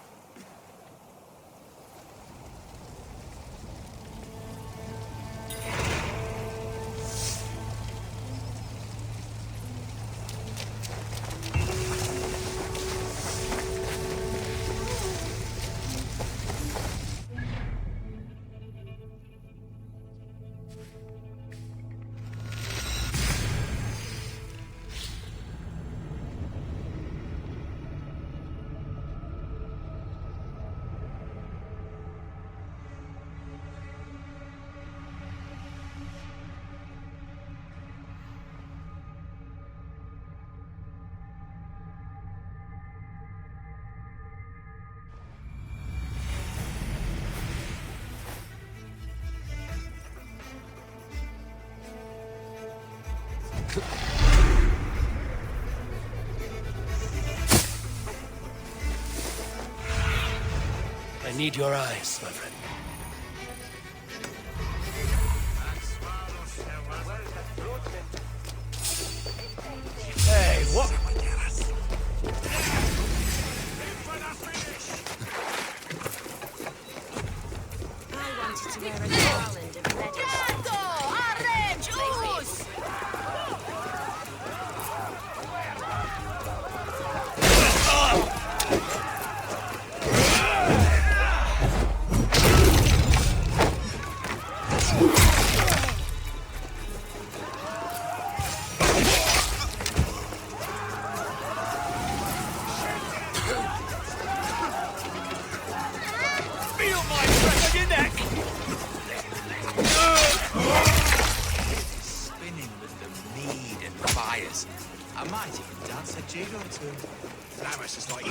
I need your eyes, my friend. wanted to wear a garland of red. Feel my breath on your neck! Spinning with the mead and fires. I might even dance a jig or two. Laris is like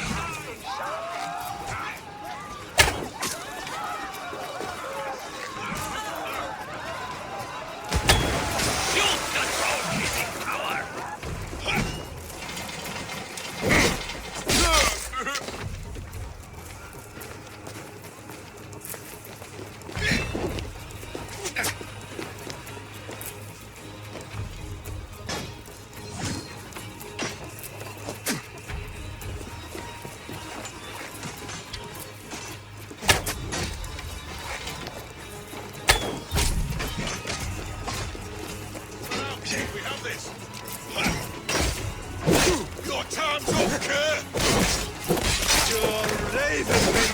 Your time's up, Kurt! You're raving!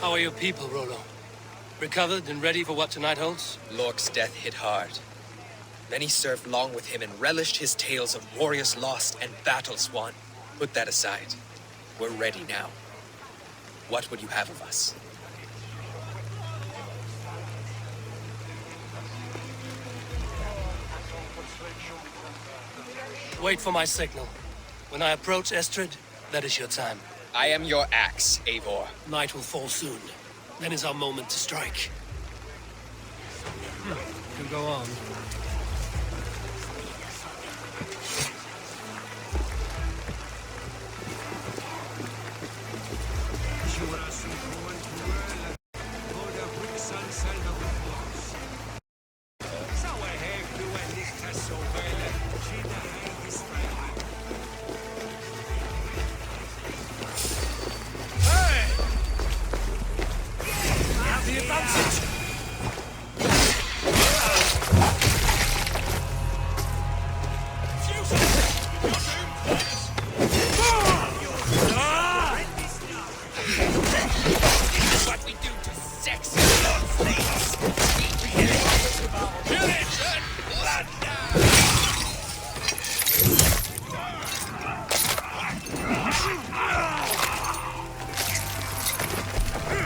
How are your people, Rollo? Recovered and ready for what tonight holds? Lork's death hit hard. Many served long with him and relished his tales of warriors lost and battles won. Put that aside. We're ready now. What would you have of us? Wait for my signal. When I approach Estrid, that is your time. I am your axe, Eivor. Night will fall soon. Then is our moment to strike. You go on.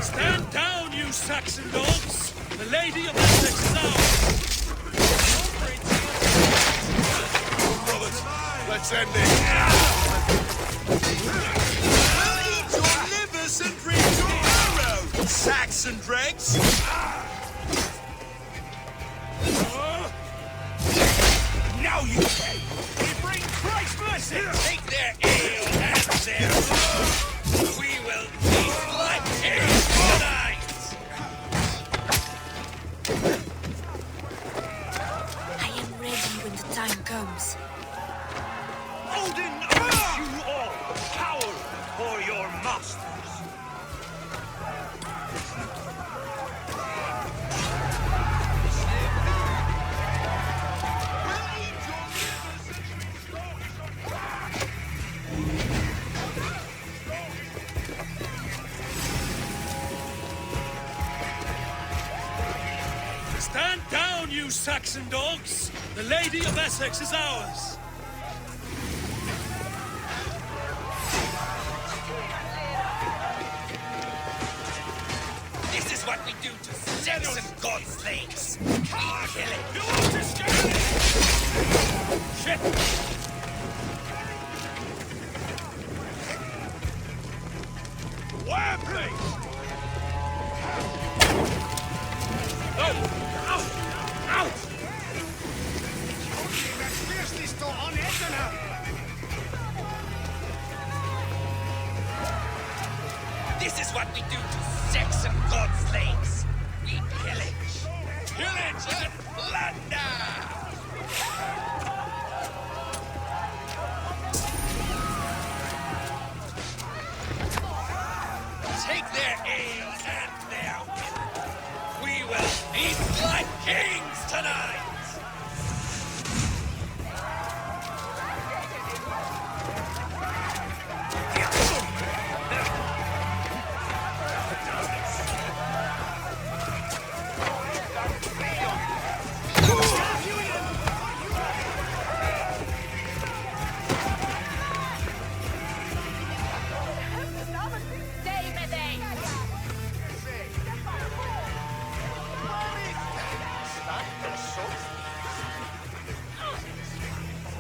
Stand down, you Saxon dogs! The Lady of Essex is ours! Brothers, let's end it! Eat your livers and drink your marrow, Saxon dregs! Now you pay! We bring Christ's blessing! Take their ale and their blood! We will eat blood tonight! I am ready when the time comes. Odin owes you all power for your masters! Stand down, you Saxon dogs! The Lady of Essex is ours! This is what we do to Saxon godslings. Kill it. You want to scare it? Shit! Where, please? Oh! Out! Out! This is what we do to Saxon godslings. We pillage. Pillage and plunder! Take their ale and their women. We will feast like kings tonight!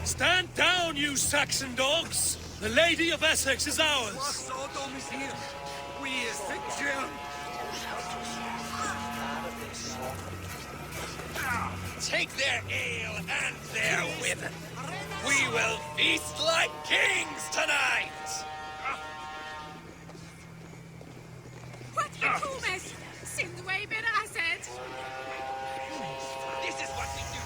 Stand down, you Saxon dogs! The Lady of Essex is ours! Take their ale and their women. We will feast like kings tonight! What hukumet? Sind way better, I said. This is what we do.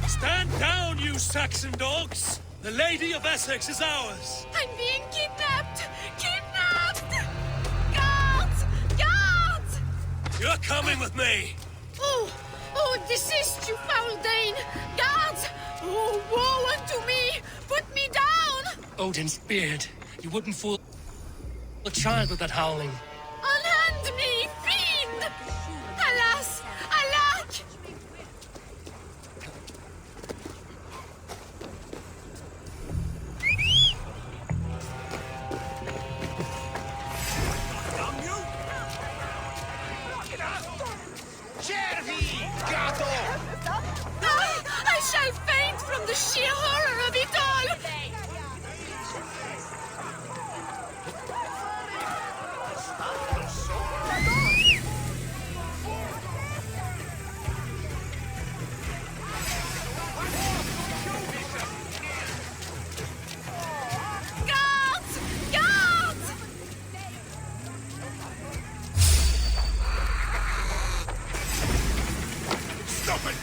Stand down, you Saxon dogs! The Lady of Essex is ours! I'm being kidnapped! Kidnapped! Guards! Guards! You're coming with me! Oh! Oh, desist, you foul Dane! Guards! Oh, woe unto me! Put me down! Odin's beard. You wouldn't fool a child with that howling. Unhand me, fiend! Alas! Alack! I shall faint from the sheer horror of it all! Guards! Guards! Stop it!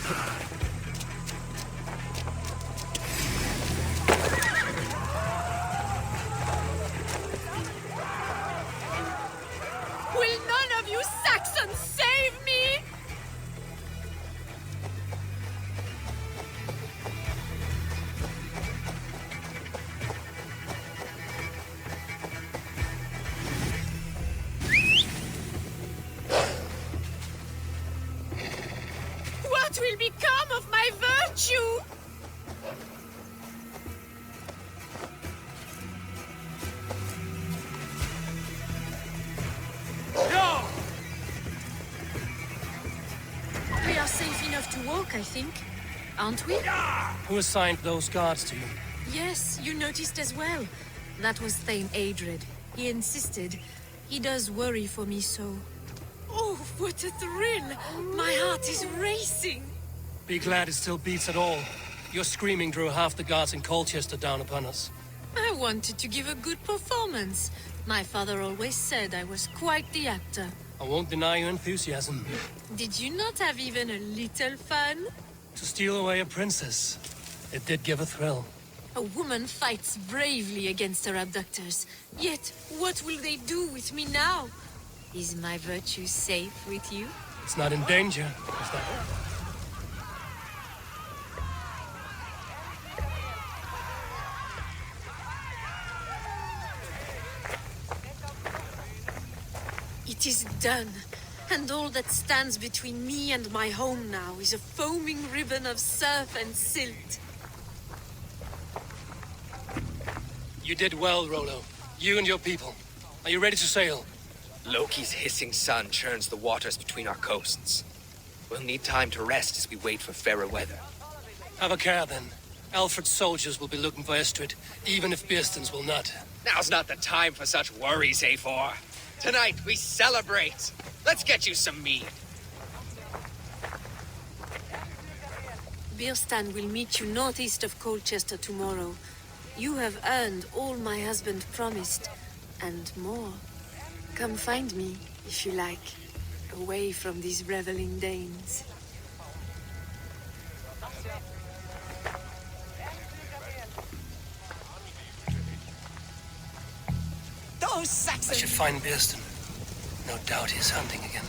Will none of you Saxons save me? What will become of my virtue? We are safe enough to walk, I think. Aren't we? Who assigned those guards to you? Yes, you noticed as well. That was Thane Adred. He insisted. He does worry for me so. Oh, what a thrill! My heart is racing. Be glad it still beats at all. Your screaming drew half the guards in Colchester down upon us. I wanted to give a good performance. My father always said I was quite the actor. I won't deny your enthusiasm. Did you not have even a little fun? To steal away a princess. It did give a thrill. A woman fights bravely against her abductors. Yet, what will they do with me now? Is my virtue safe with you? It's not in danger, is that? It is done. And all that stands between me and my home now is a foaming ribbon of surf and silt. You did well, Rollo. You and your people. Are you ready to sail? Loki's hissing sun churns the waters between our coasts. We'll need time to rest as we wait for fairer weather. Have a care, then. Alfred's soldiers will be looking for Estrid, even if Beersten's will not. Now's not the time for such worries, A4. Tonight, we celebrate. Let's get you some mead. Bierstan will meet you northeast of Colchester tomorrow. You have earned all my husband promised, and more. Come find me, if you like, away from these reveling Danes. Those Saxons! I should find Bierstan. No doubt he's hunting again.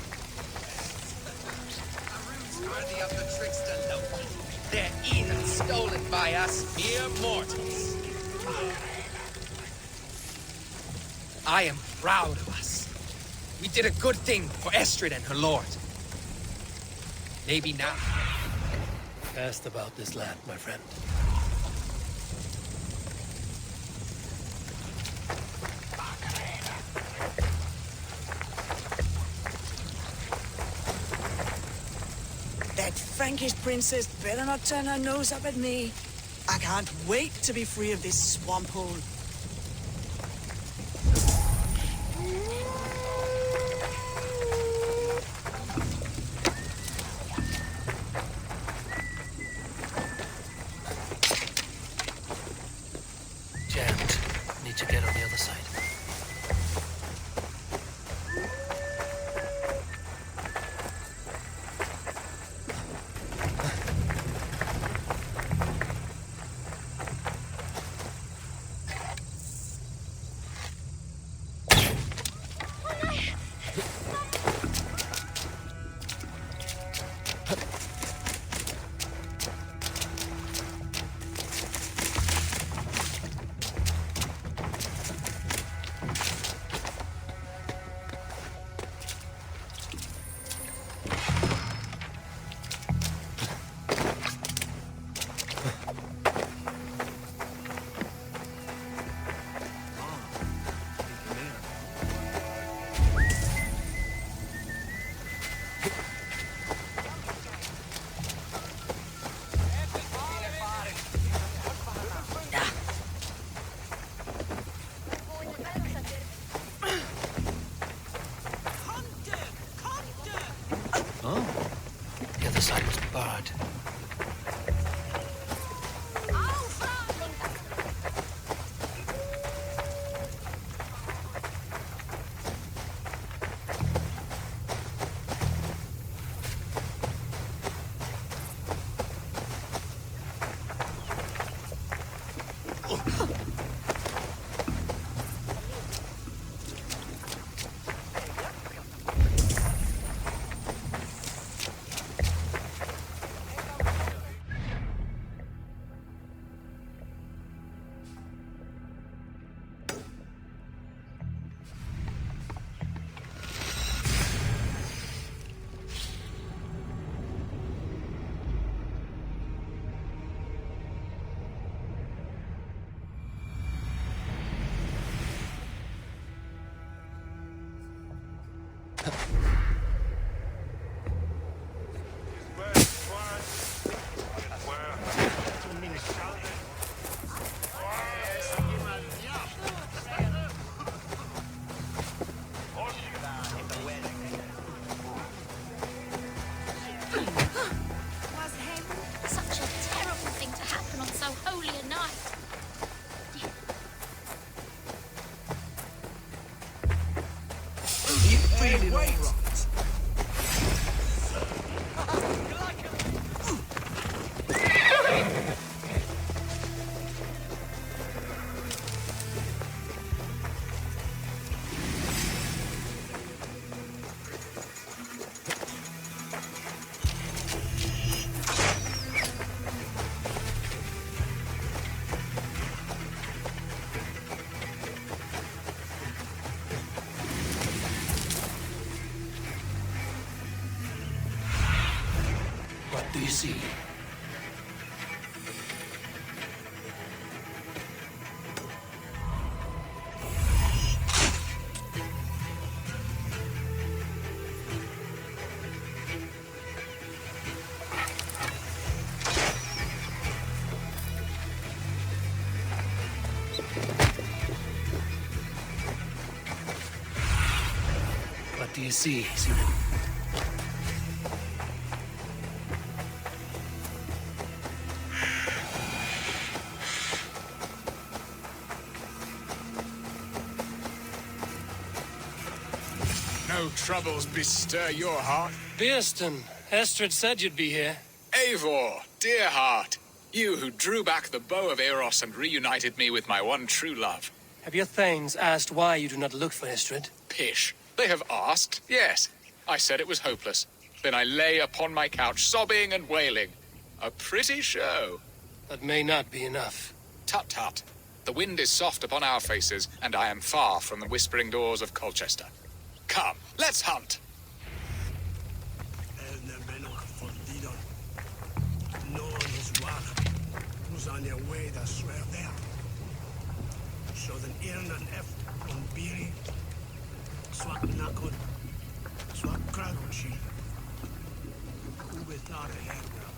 Worthy of the trickster Loki. They're even stolen by us mere mortals. I am proud of us. We did a good thing for Estrid and her lord. Maybe now. Cast about this land, my friend. That Frankish princess better not turn her nose up at me. I can't wait to be free of this swamp hole. Jammed. Need to get on the other side. The other side was barred. Such a terrible thing to happen on so holy a night. Hey, wait! you see? What do you see, Sigurd? No troubles bestir your heart. Beerston, Estrid said you'd be here. Eivor, dear heart, you who drew back the bow of Eros and reunited me with my one true love. Have your thanes asked why you do not look for Estrid? Pish. They have asked, yes. I said it was hopeless. Then I lay upon my couch, sobbing and wailing. A pretty show. That may not be enough. Tut tut. The wind is soft upon our faces, and I am far from the whispering doors of Colchester. Come, let's hunt. Who's on your way to swear there? So then Iron and F on Beery. Swap Nakod. Swap Kragoshi. Who is not ahead now?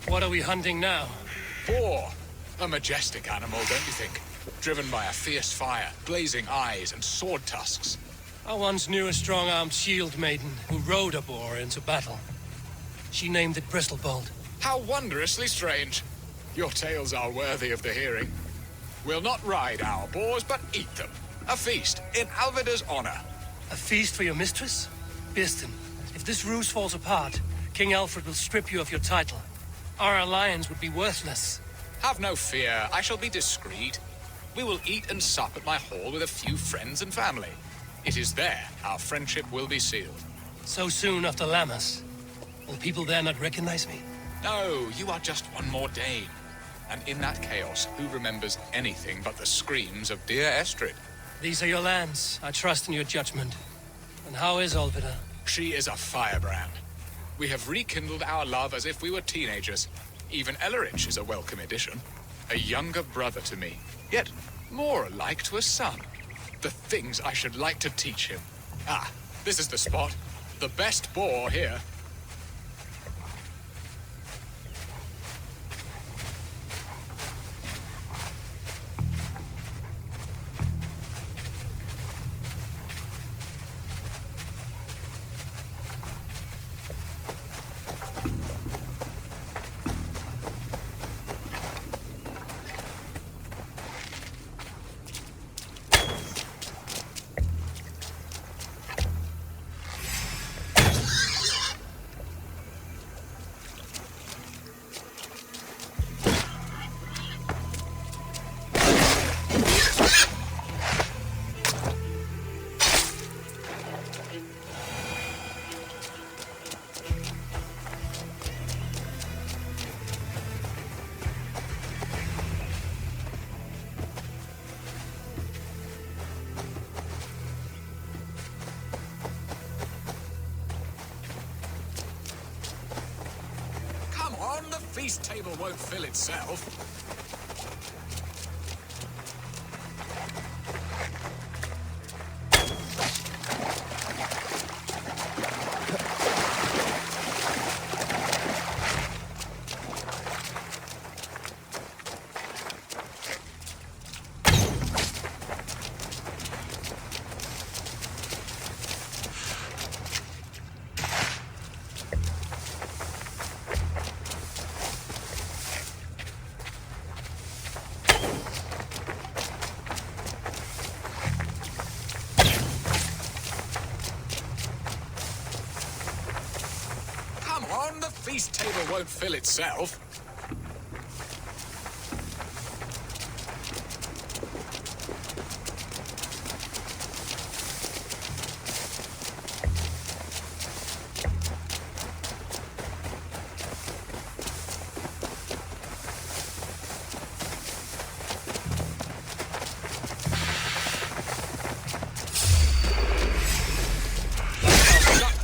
What are we hunting now? Boar. A majestic animal, don't you think? Driven by a fierce fire, blazing eyes, and sword tusks. I once knew a strong-armed shield maiden who rode a boar into battle. She named it Bristolbolt. How wondrously strange. Your tales are worthy of the hearing. We'll not ride our boars, but eat them. A feast in Alvida's honor. A feast for your mistress? Beerston, if this ruse falls apart, King Alfred will strip you of your title. Our alliance would be worthless. Have no fear, I shall be discreet. We will eat and sup at my hall with a few friends and family. It is there our friendship will be sealed. So soon after Lammas? Will people there not recognize me? No, you are just one more Dane. And in that chaos, who remembers anything but the screams of dear Estrid? These are your lands. I trust in your judgment. And how is Olvida? She is a firebrand. We have rekindled our love as if we were teenagers. Even Ellerich is a welcome addition. A younger brother to me, yet more alike to a son. The things I should like to teach him. Ah, this is the spot. The best boar here. The feast table won't fill itself. The feast table won't fill itself.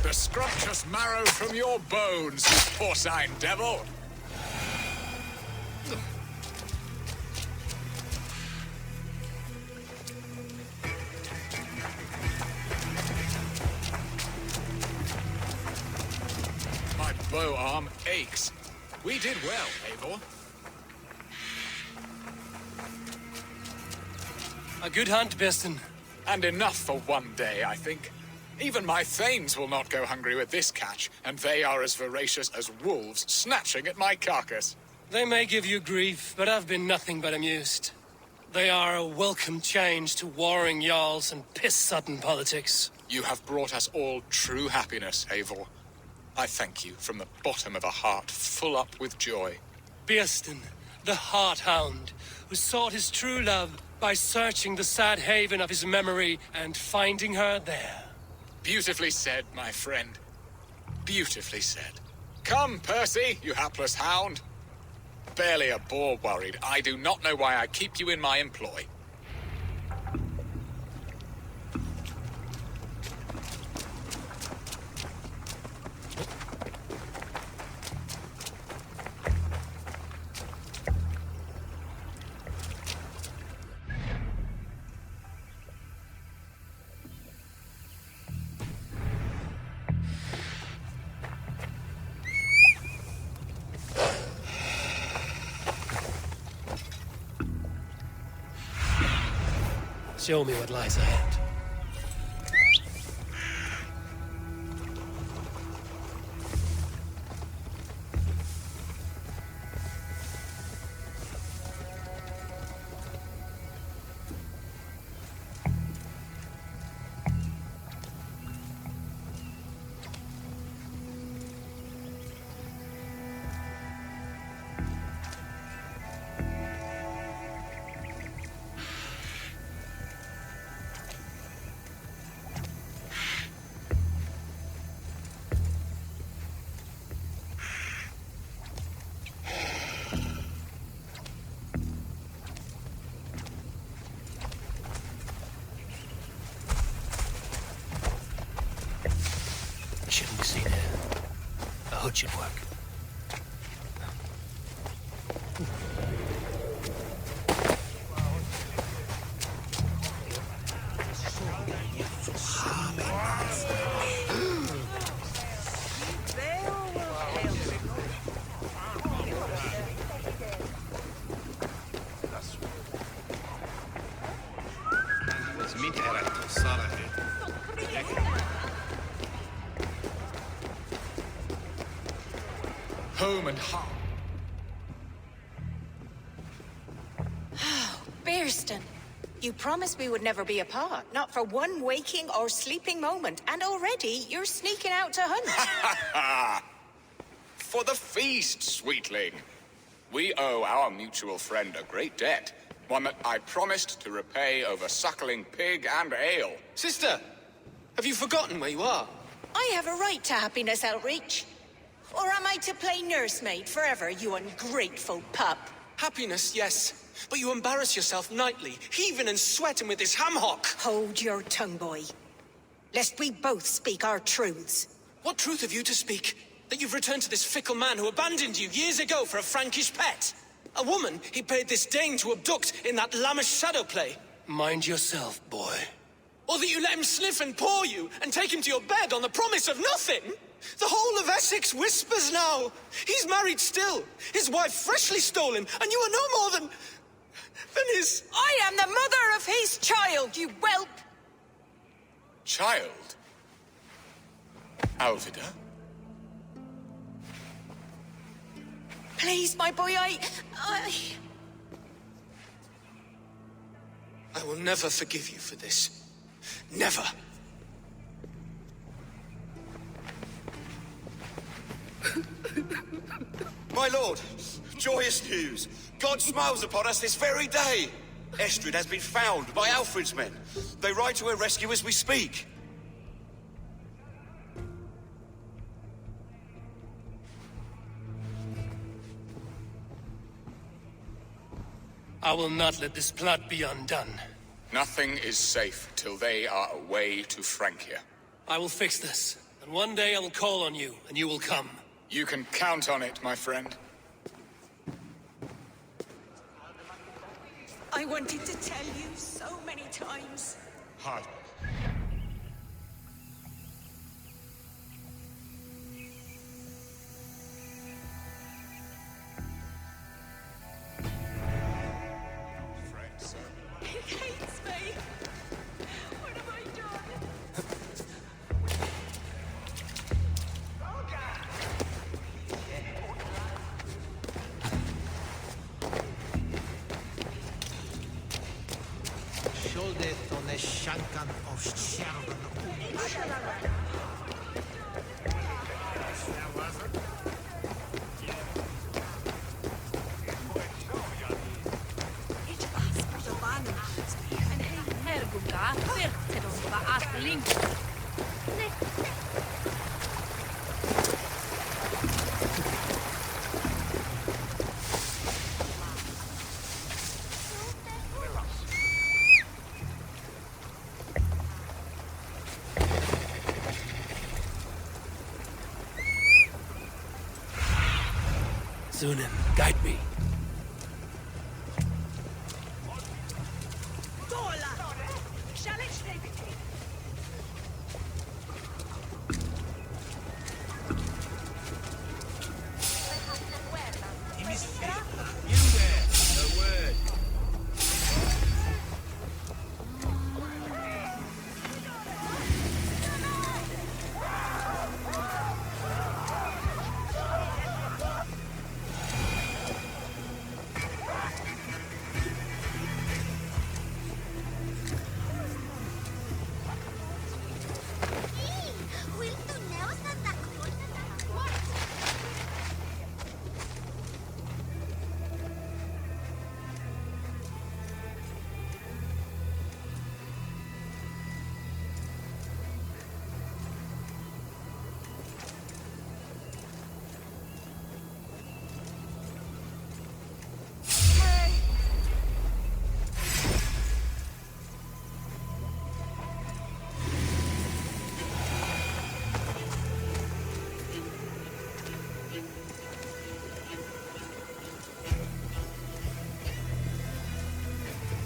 The scrumptious this marrow from your bones, you porcine devil! My bow arm aches. We did well, Eivor. A good hunt, Besten. And enough for one day, I think. Even my thanes will not go hungry with this catch, and they are as voracious as wolves snatching at my carcass. They may give you grief, but I've been nothing but amused. They are a welcome change to warring jarls and piss-sodden politics. You have brought us all true happiness, Eivor. I thank you from the bottom of a heart full up with joy. Besten, the Heart Hound, who sought his true love by searching the sad haven of his memory and finding her there. Beautifully said, my friend. Beautifully said. Come, Percy, you hapless hound. Barely a boar worried. I do not know why I keep you in my employ. Show me what lies ahead. Shouldn't be seen here. A hood should work. Home and heart. Bearston, you promised we would never be apart, not for one waking or sleeping moment, and already you're sneaking out to hunt. For the feast, sweetling. We owe our mutual friend a great debt, one that I promised to repay over suckling pig and ale. Sister, have you forgotten where you are? I have a right to happiness, Outreach. Or am I to play nursemaid forever, you ungrateful pup? Happiness, yes. But you embarrass yourself nightly, heaving and sweating with this ham-hock. Hold your tongue, boy. Lest we both speak our truths. What truth have you to speak? That you've returned to this fickle man who abandoned you years ago for a Frankish pet? A woman he paid this Dane to abduct in that lammish shadow play? Mind yourself, boy. Or that you let him sniff and paw you, and take him to your bed on the promise of nothing? The whole of Essex whispers now. He's married still, his wife freshly stolen, and you are no more than his... I am the mother of his child, you whelp! Child? Alvida? Please, my boy, I will never forgive you for this. Never. My lord, joyous news. God smiles upon us this very day. Estrid has been found by Alfred's men. They ride to her rescue as we speak. I will not let this plot be undone. Nothing is safe till they are away to Francia. I will fix this. And one day I will call on you, and you will come. You can count on it, my friend. I wanted to tell you so many times. Hard. He hates me. What have I done? Skjoldet on the shankan of Sherman. Sunan, guide me.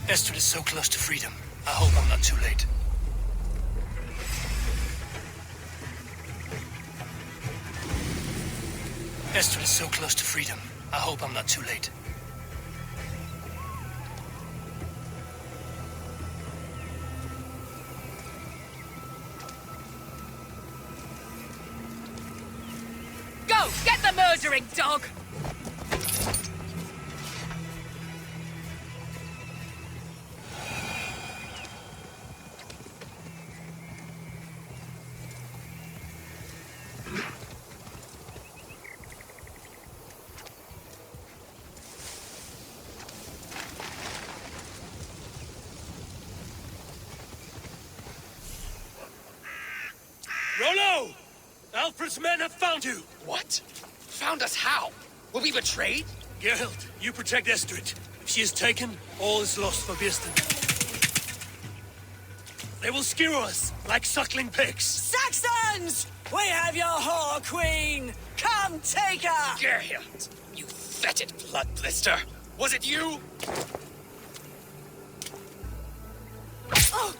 Estrid is so close to freedom. I hope I'm not too late. Estrid is so close to freedom. I hope I'm not too late. Go! Get the murdering dog! Rollo! Alfred's men have found you! What? Found us how? Were we betrayed? Geralt, you protect Estrid. If she is taken, all is lost for Birsten. They will skewer us like suckling pigs. Saxons! We have your whore queen! Come take her! Geralt, you fetid blood blister! Was it you? Oh.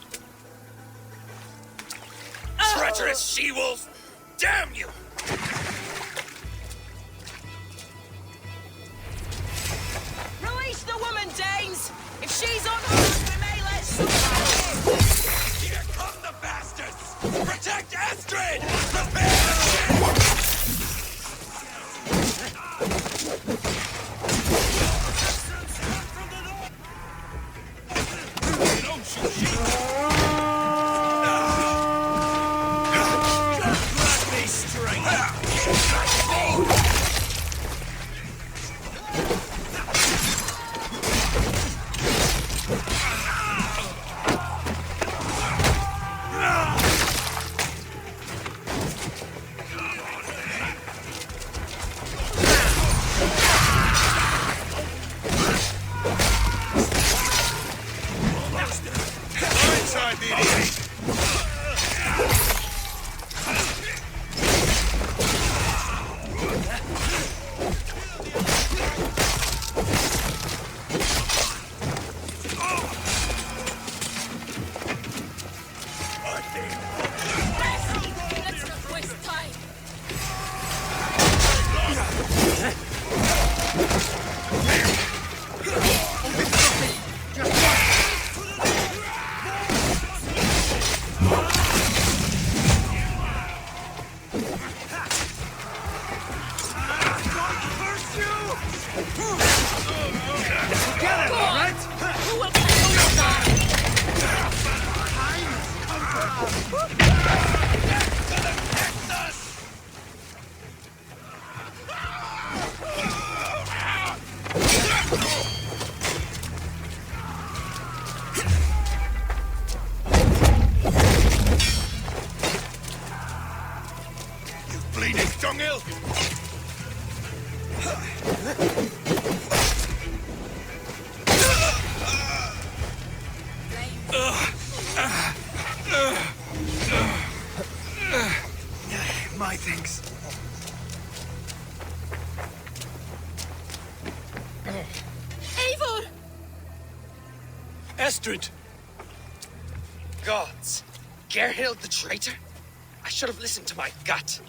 Treacherous she-wolf! Damn you! Release the woman, Danes! If she's unharmed, we may let someone in! Here come the bastards! Protect Estrid! Prepare Don't shoot sheep! Let me strike! Get him, all right? Who will pay for your time? Bleeding dunghill! My thanks. Eivor! Estrid! Gods! Gerhild the traitor? I should have listened to my gut.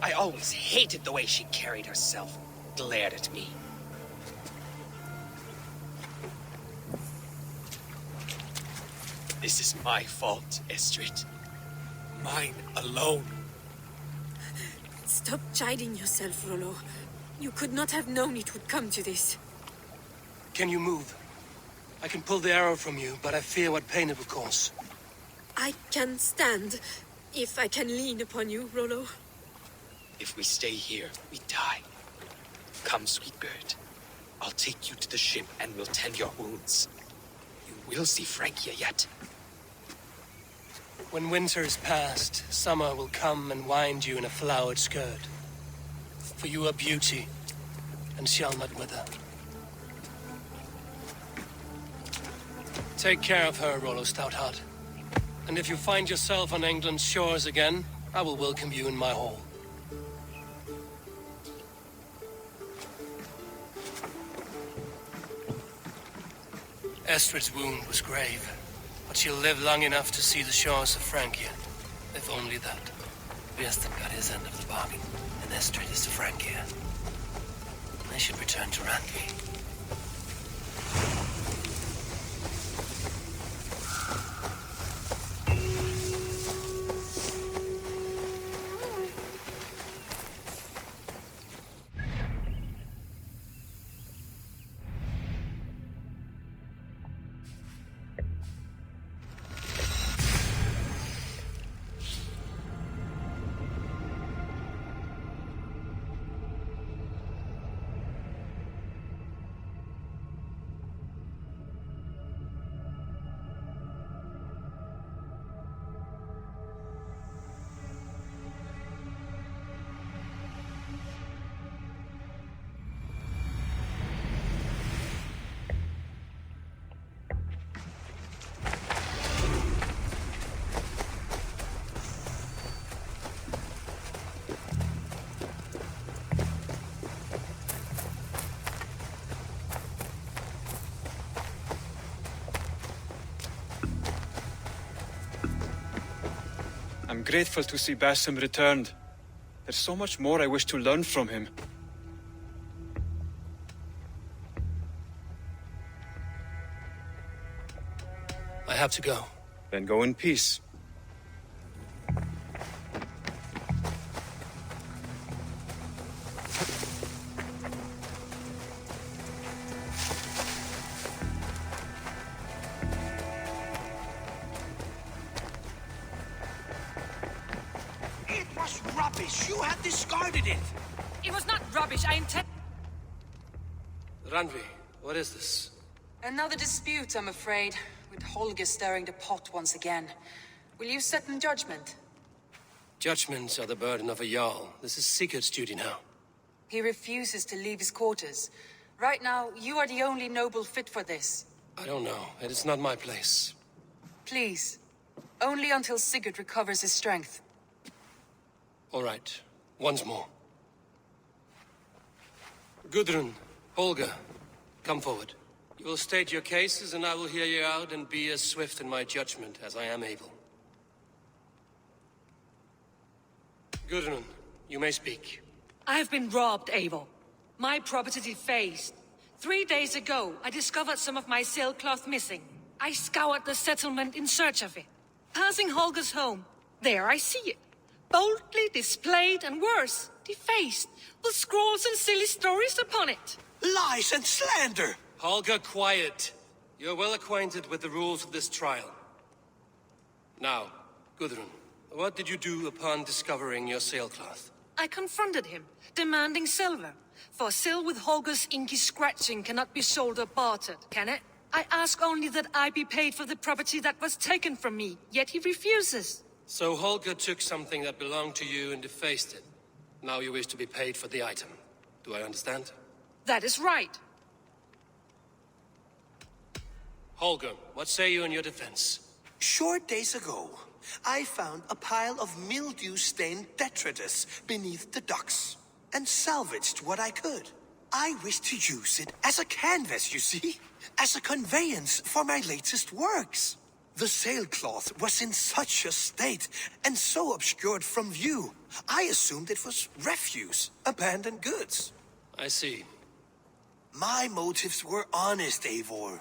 I always hated the way she carried herself, glared at me. This is my fault, Estrid. Mine alone. Stop chiding yourself, Rollo. You could not have known it would come to this. Can you move? I can pull the arrow from you, but I fear what pain it will cause. I can stand, if I can lean upon you, Rollo. If we stay here, we die. Come, sweet bird. I'll take you to the ship and we'll tend your wounds. You will see Francia yet. When winter is past, summer will come and wind you in a flowered skirt. For you are beauty, and shall not wither. Take care of her, Rollo Stoutheart. And if you find yourself on England's shores again, I will welcome you in my hall. Estrid's wound was grave, but she'll live long enough to see the shores of Francia. If only that. Björsten got his end of the bargain, and Estrid is to Francia. I should return to Randvi. I'm grateful to see Basim returned. There's so much more I wish to learn from him. I have to go. Then go in peace. It was rubbish. You had discarded it. It was not rubbish. I intend... Randvi, what is this? Another dispute, I'm afraid, with Holger stirring the pot once again. Will you set in judgment? Judgments are the burden of a Jarl. This is Sigurd's duty now. He refuses to leave his quarters. Right now, you are the only noble fit for this. I don't know. It is not my place. Please. Only until Sigurd recovers his strength. All right. Once more. Gudrun, Holger, come forward. You will state your cases, and I will hear you out and be as swift in my judgment as I am able. Gudrun, you may speak. I have been robbed, Eivor. My property defaced. 3 days ago, I discovered some of my sailcloth missing. I scoured the settlement in search of it. Passing Holger's home, there I see it. Boldly displayed and worse, defaced, with scrolls and silly stories upon it. Lies and slander! Holger, quiet. You're well acquainted with the rules of this trial. Now, Gudrun, what did you do upon discovering your sailcloth? I confronted him, demanding silver. For sil with Holger's inky scratching cannot be sold or bartered, can it? I ask only that I be paid for the property that was taken from me, yet he refuses. So Holger took something that belonged to you and defaced it. Now you wish to be paid for the item. Do I understand? That is right. Holger, what say you in your defense? Short days ago, I found a pile of mildew-stained detritus beneath the docks, and salvaged what I could. I wish to use it as a canvas, you see? As a conveyance for my latest works. The sailcloth was in such a state, and so obscured from view, I assumed it was refuse, abandoned goods. I see. My motives were honest, Eivor.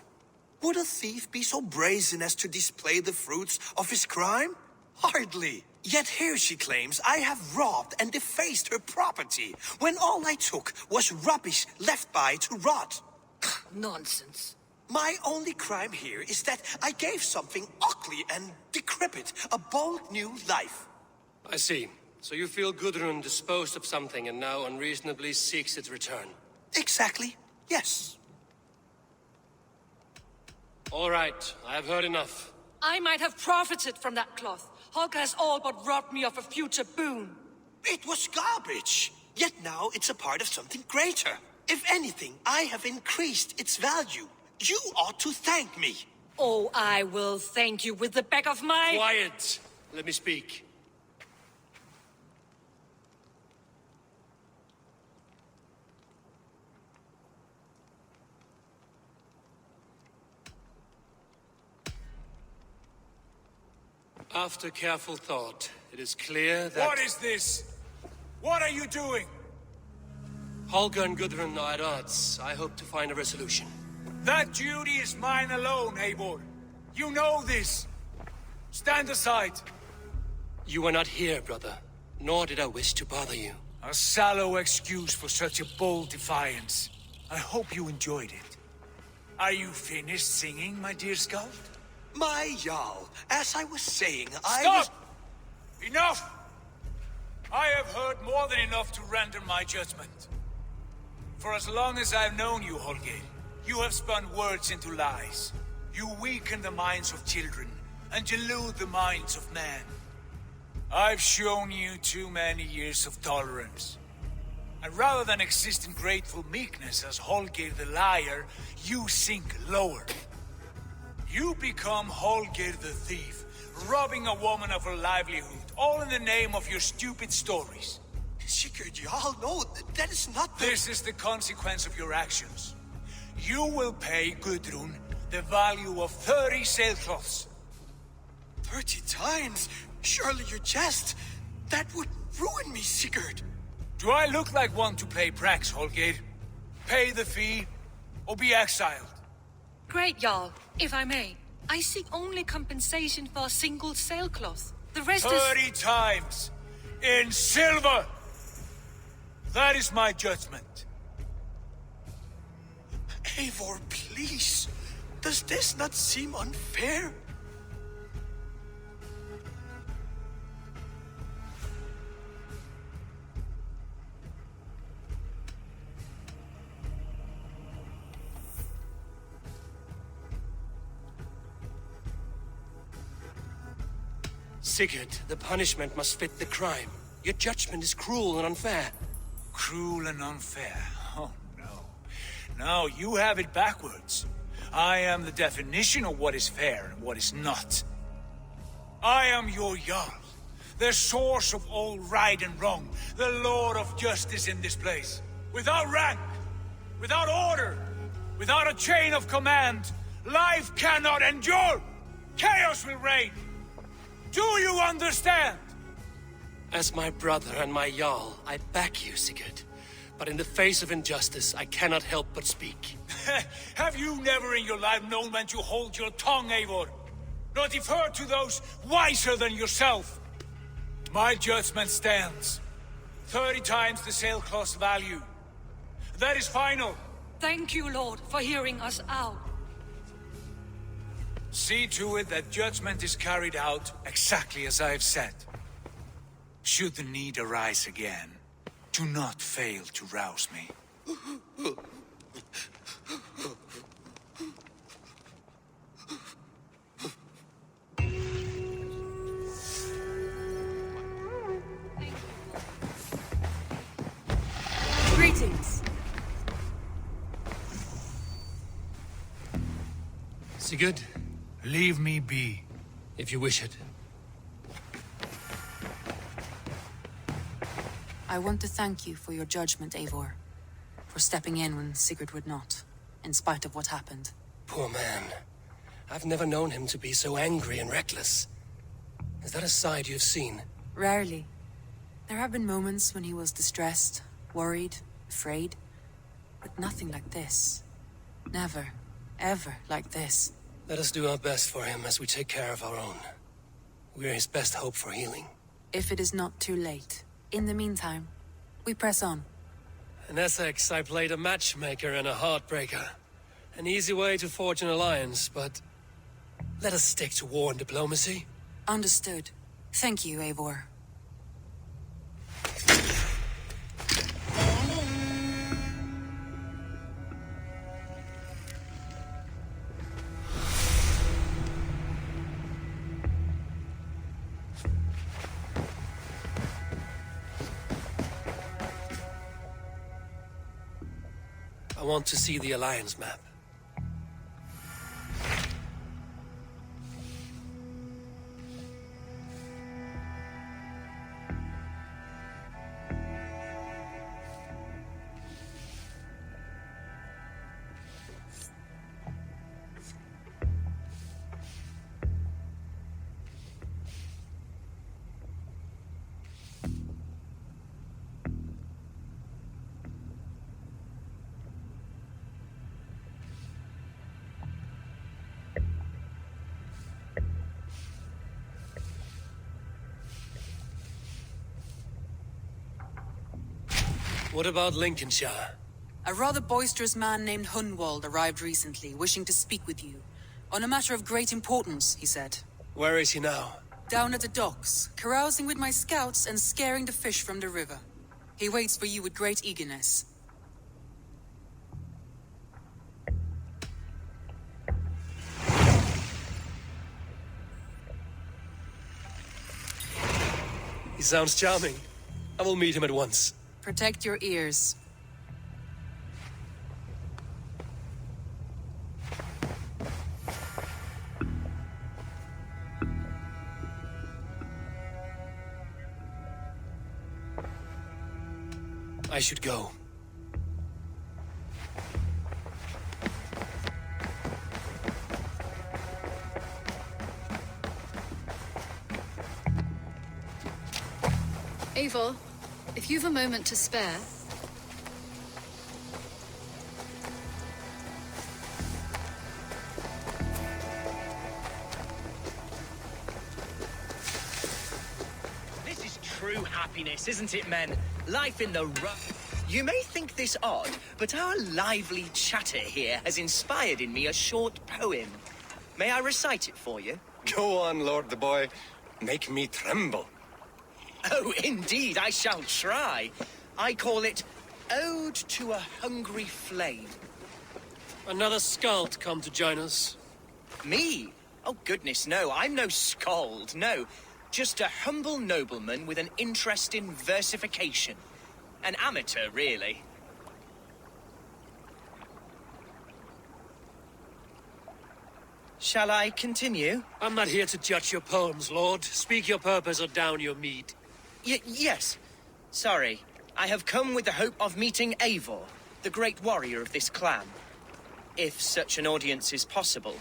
Would a thief be so brazen as to display the fruits of his crime? Hardly. Yet here she claims I have robbed and defaced her property, when all I took was rubbish left by to rot. Nonsense. My only crime here is that I gave something ugly and decrepit a bold new life. I see. So you feel Gudrun disposed of something and now unreasonably seeks its return? Exactly, yes. All right, I have heard enough. I might have profited from that cloth. Holger has all but robbed me of a future boon. It was garbage. Yet now it's a part of something greater. If anything, I have increased its value. You ought to thank me. Oh, I will thank you with the back of my... Quiet! Let me speak. After careful thought, it is clear that... What is this? What are you doing? Holger and Gudrun are at odds. I hope to find a resolution. That duty is mine alone, Eivor. You know this. Stand aside. You were not here, brother. Nor did I wish to bother you. A sallow excuse for such a bold defiance. I hope you enjoyed it. Are you finished singing, my dear Skald? My Jarl, as I was saying, Stop! Enough! I have heard more than enough to render my judgment. For as long as I've known you, Holger, you have spun words into lies. You weaken the minds of children, and delude the minds of men. I've shown you too many years of tolerance. And rather than exist in grateful meekness as Holger the liar, you sink lower. You become Holger the thief, robbing a woman of her livelihood, all in the name of your stupid stories. Sigurd, Jarl, no, that is not the... This is the consequence of your actions. You will pay Gudrun the value of 30 sailcloths. 30 times? Surely you jest. That would ruin me, Sigurd. Do I look like one to play pranks, Holger? Pay the fee, or be exiled. Great, Jarl. If I may, I seek only compensation for a single sailcloth. The rest 30 times! In silver! That is my judgment. Eivor, please. Does this not seem unfair? Sigurd, the punishment must fit the crime. Your judgment is cruel and unfair. Cruel and unfair? Oh, no. No, you have it backwards. I am the definition of what is fair and what is not. I am your Jarl, the source of all right and wrong, the Lord of justice in this place. Without rank, without order, without a chain of command, life cannot endure. Chaos will reign. Do you understand? As my brother and my Jarl, I back you, Sigurd. But in the face of injustice, I cannot help but speak. Have you never in your life known when to hold your tongue, Eivor? Nor defer to those wiser than yourself? My judgment stands. 30 times the sailcloth's value. That is final. Thank you, Lord, for hearing us out. See to it that judgment is carried out exactly as I have said. Should the need arise again, do not fail to rouse me. Greetings. Sigurd? Leave me be. If you wish it. I want to thank you for your judgment, Eivor. For stepping in when Sigurd would not, in spite of what happened. Poor man. I've never known him to be so angry and reckless. Is that a side you've seen? Rarely. There have been moments when he was distressed, worried, afraid. But nothing like this. Never, ever like this. Let us do our best for him as we take care of our own. We're his best hope for healing. If it is not too late. In the meantime, we press on. In Essex, I played a matchmaker and a heartbreaker. An easy way to forge an alliance, but... let us stick to war and diplomacy. Understood. Thank you, Eivor. I want to see the Alliance map. What about Lincolnshire? A rather boisterous man named Hunwald arrived recently, wishing to speak with you. On a matter of great importance, he said. Where is he now? Down at the docks, carousing with my scouts and scaring the fish from the river. He waits for you with great eagerness. He sounds charming. I will meet him at once. Protect your ears. I should go. Eivor, if you've a moment to spare... This is true happiness, isn't it, men? Life in the rough. You may think this odd, but our lively chatter here has inspired in me a short poem. May I recite it for you? Go on, Lord the Boy. Make me tremble. Oh, indeed, I shall try. I call it Ode to a Hungry Flame. Another skald come to join us. Me? Oh, goodness, no. I'm no skald, no. Just a humble nobleman with an interest in versification. An amateur, really. Shall I continue? I'm not here to judge your poems, Lord. Speak your purpose or down your mead. Yes. Sorry. I have come with the hope of meeting Eivor, the great warrior of this clan. If such an audience is possible.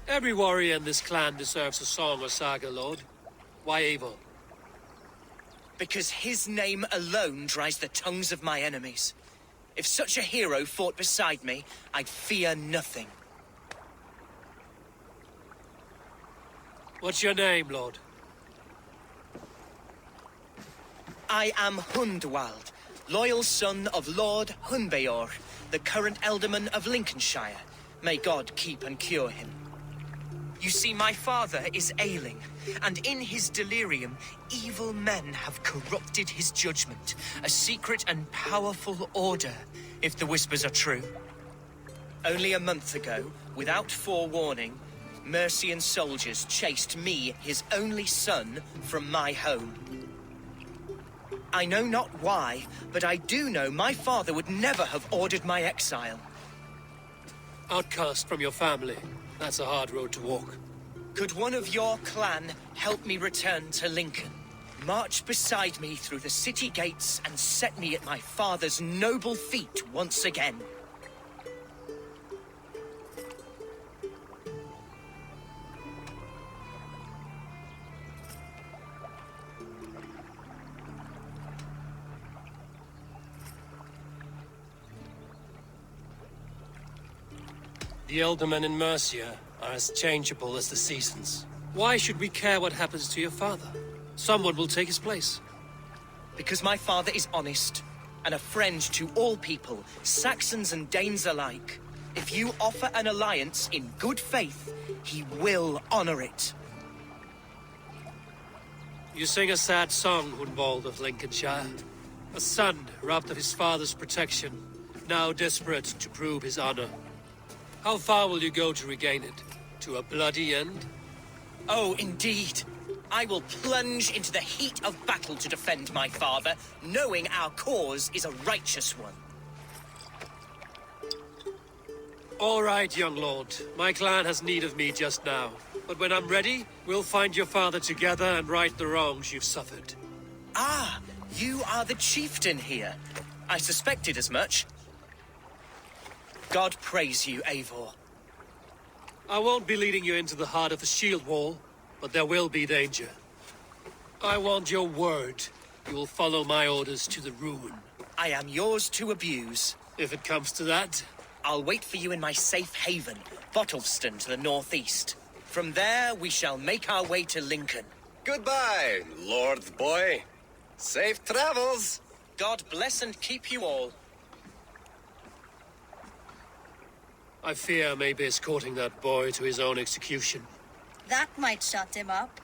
Every warrior in this clan deserves a song or saga, Lord. Why Eivor? Because his name alone dries the tongues of my enemies. If such a hero fought beside me, I'd fear nothing. What's your name, Lord? I am Hundwald, loyal son of Lord Hunbeor, the current Alderman of Lincolnshire. May God keep and cure him. You see, my father is ailing, and in his delirium, evil men have corrupted his judgment. A secret and powerful order, if the whispers are true. Only a month ago, without forewarning, Mercian soldiers chased me, his only son, from my home. I know not why, but I do know my father would never have ordered my exile. Outcast from your family. That's a hard road to walk. Could one of your clan help me return to Lincoln? March beside me through the city gates and set me at my father's noble feet once again. The Eldermen in Mercia are as changeable as the seasons. Why should we care what happens to your father? Someone will take his place. Because my father is honest, and a friend to all people, Saxons and Danes alike. If you offer an alliance in good faith, he will honor it. You sing a sad song, Hunwald of Lincolnshire. A son robbed of his father's protection, now desperate to prove his honor. How far will you go to regain it? To a bloody end? Oh, indeed. I will plunge into the heat of battle to defend my father, knowing our cause is a righteous one. All right, young lord. My clan has need of me just now. But when I'm ready, we'll find your father together and right the wrongs you've suffered. Ah, you are the chieftain here. I suspected as much. God praise you, Eivor. I won't be leading you into the heart of the shield wall, but there will be danger. I want your word. You will follow my orders to the ruin. I am yours to abuse. If it comes to that. I'll wait for you in my safe haven, Bottleston to the northeast. From there, we shall make our way to Lincoln. Goodbye, Lord boy. Safe travels. God bless and keep you all. I fear I may be escorting that boy to his own execution. That might shut him up.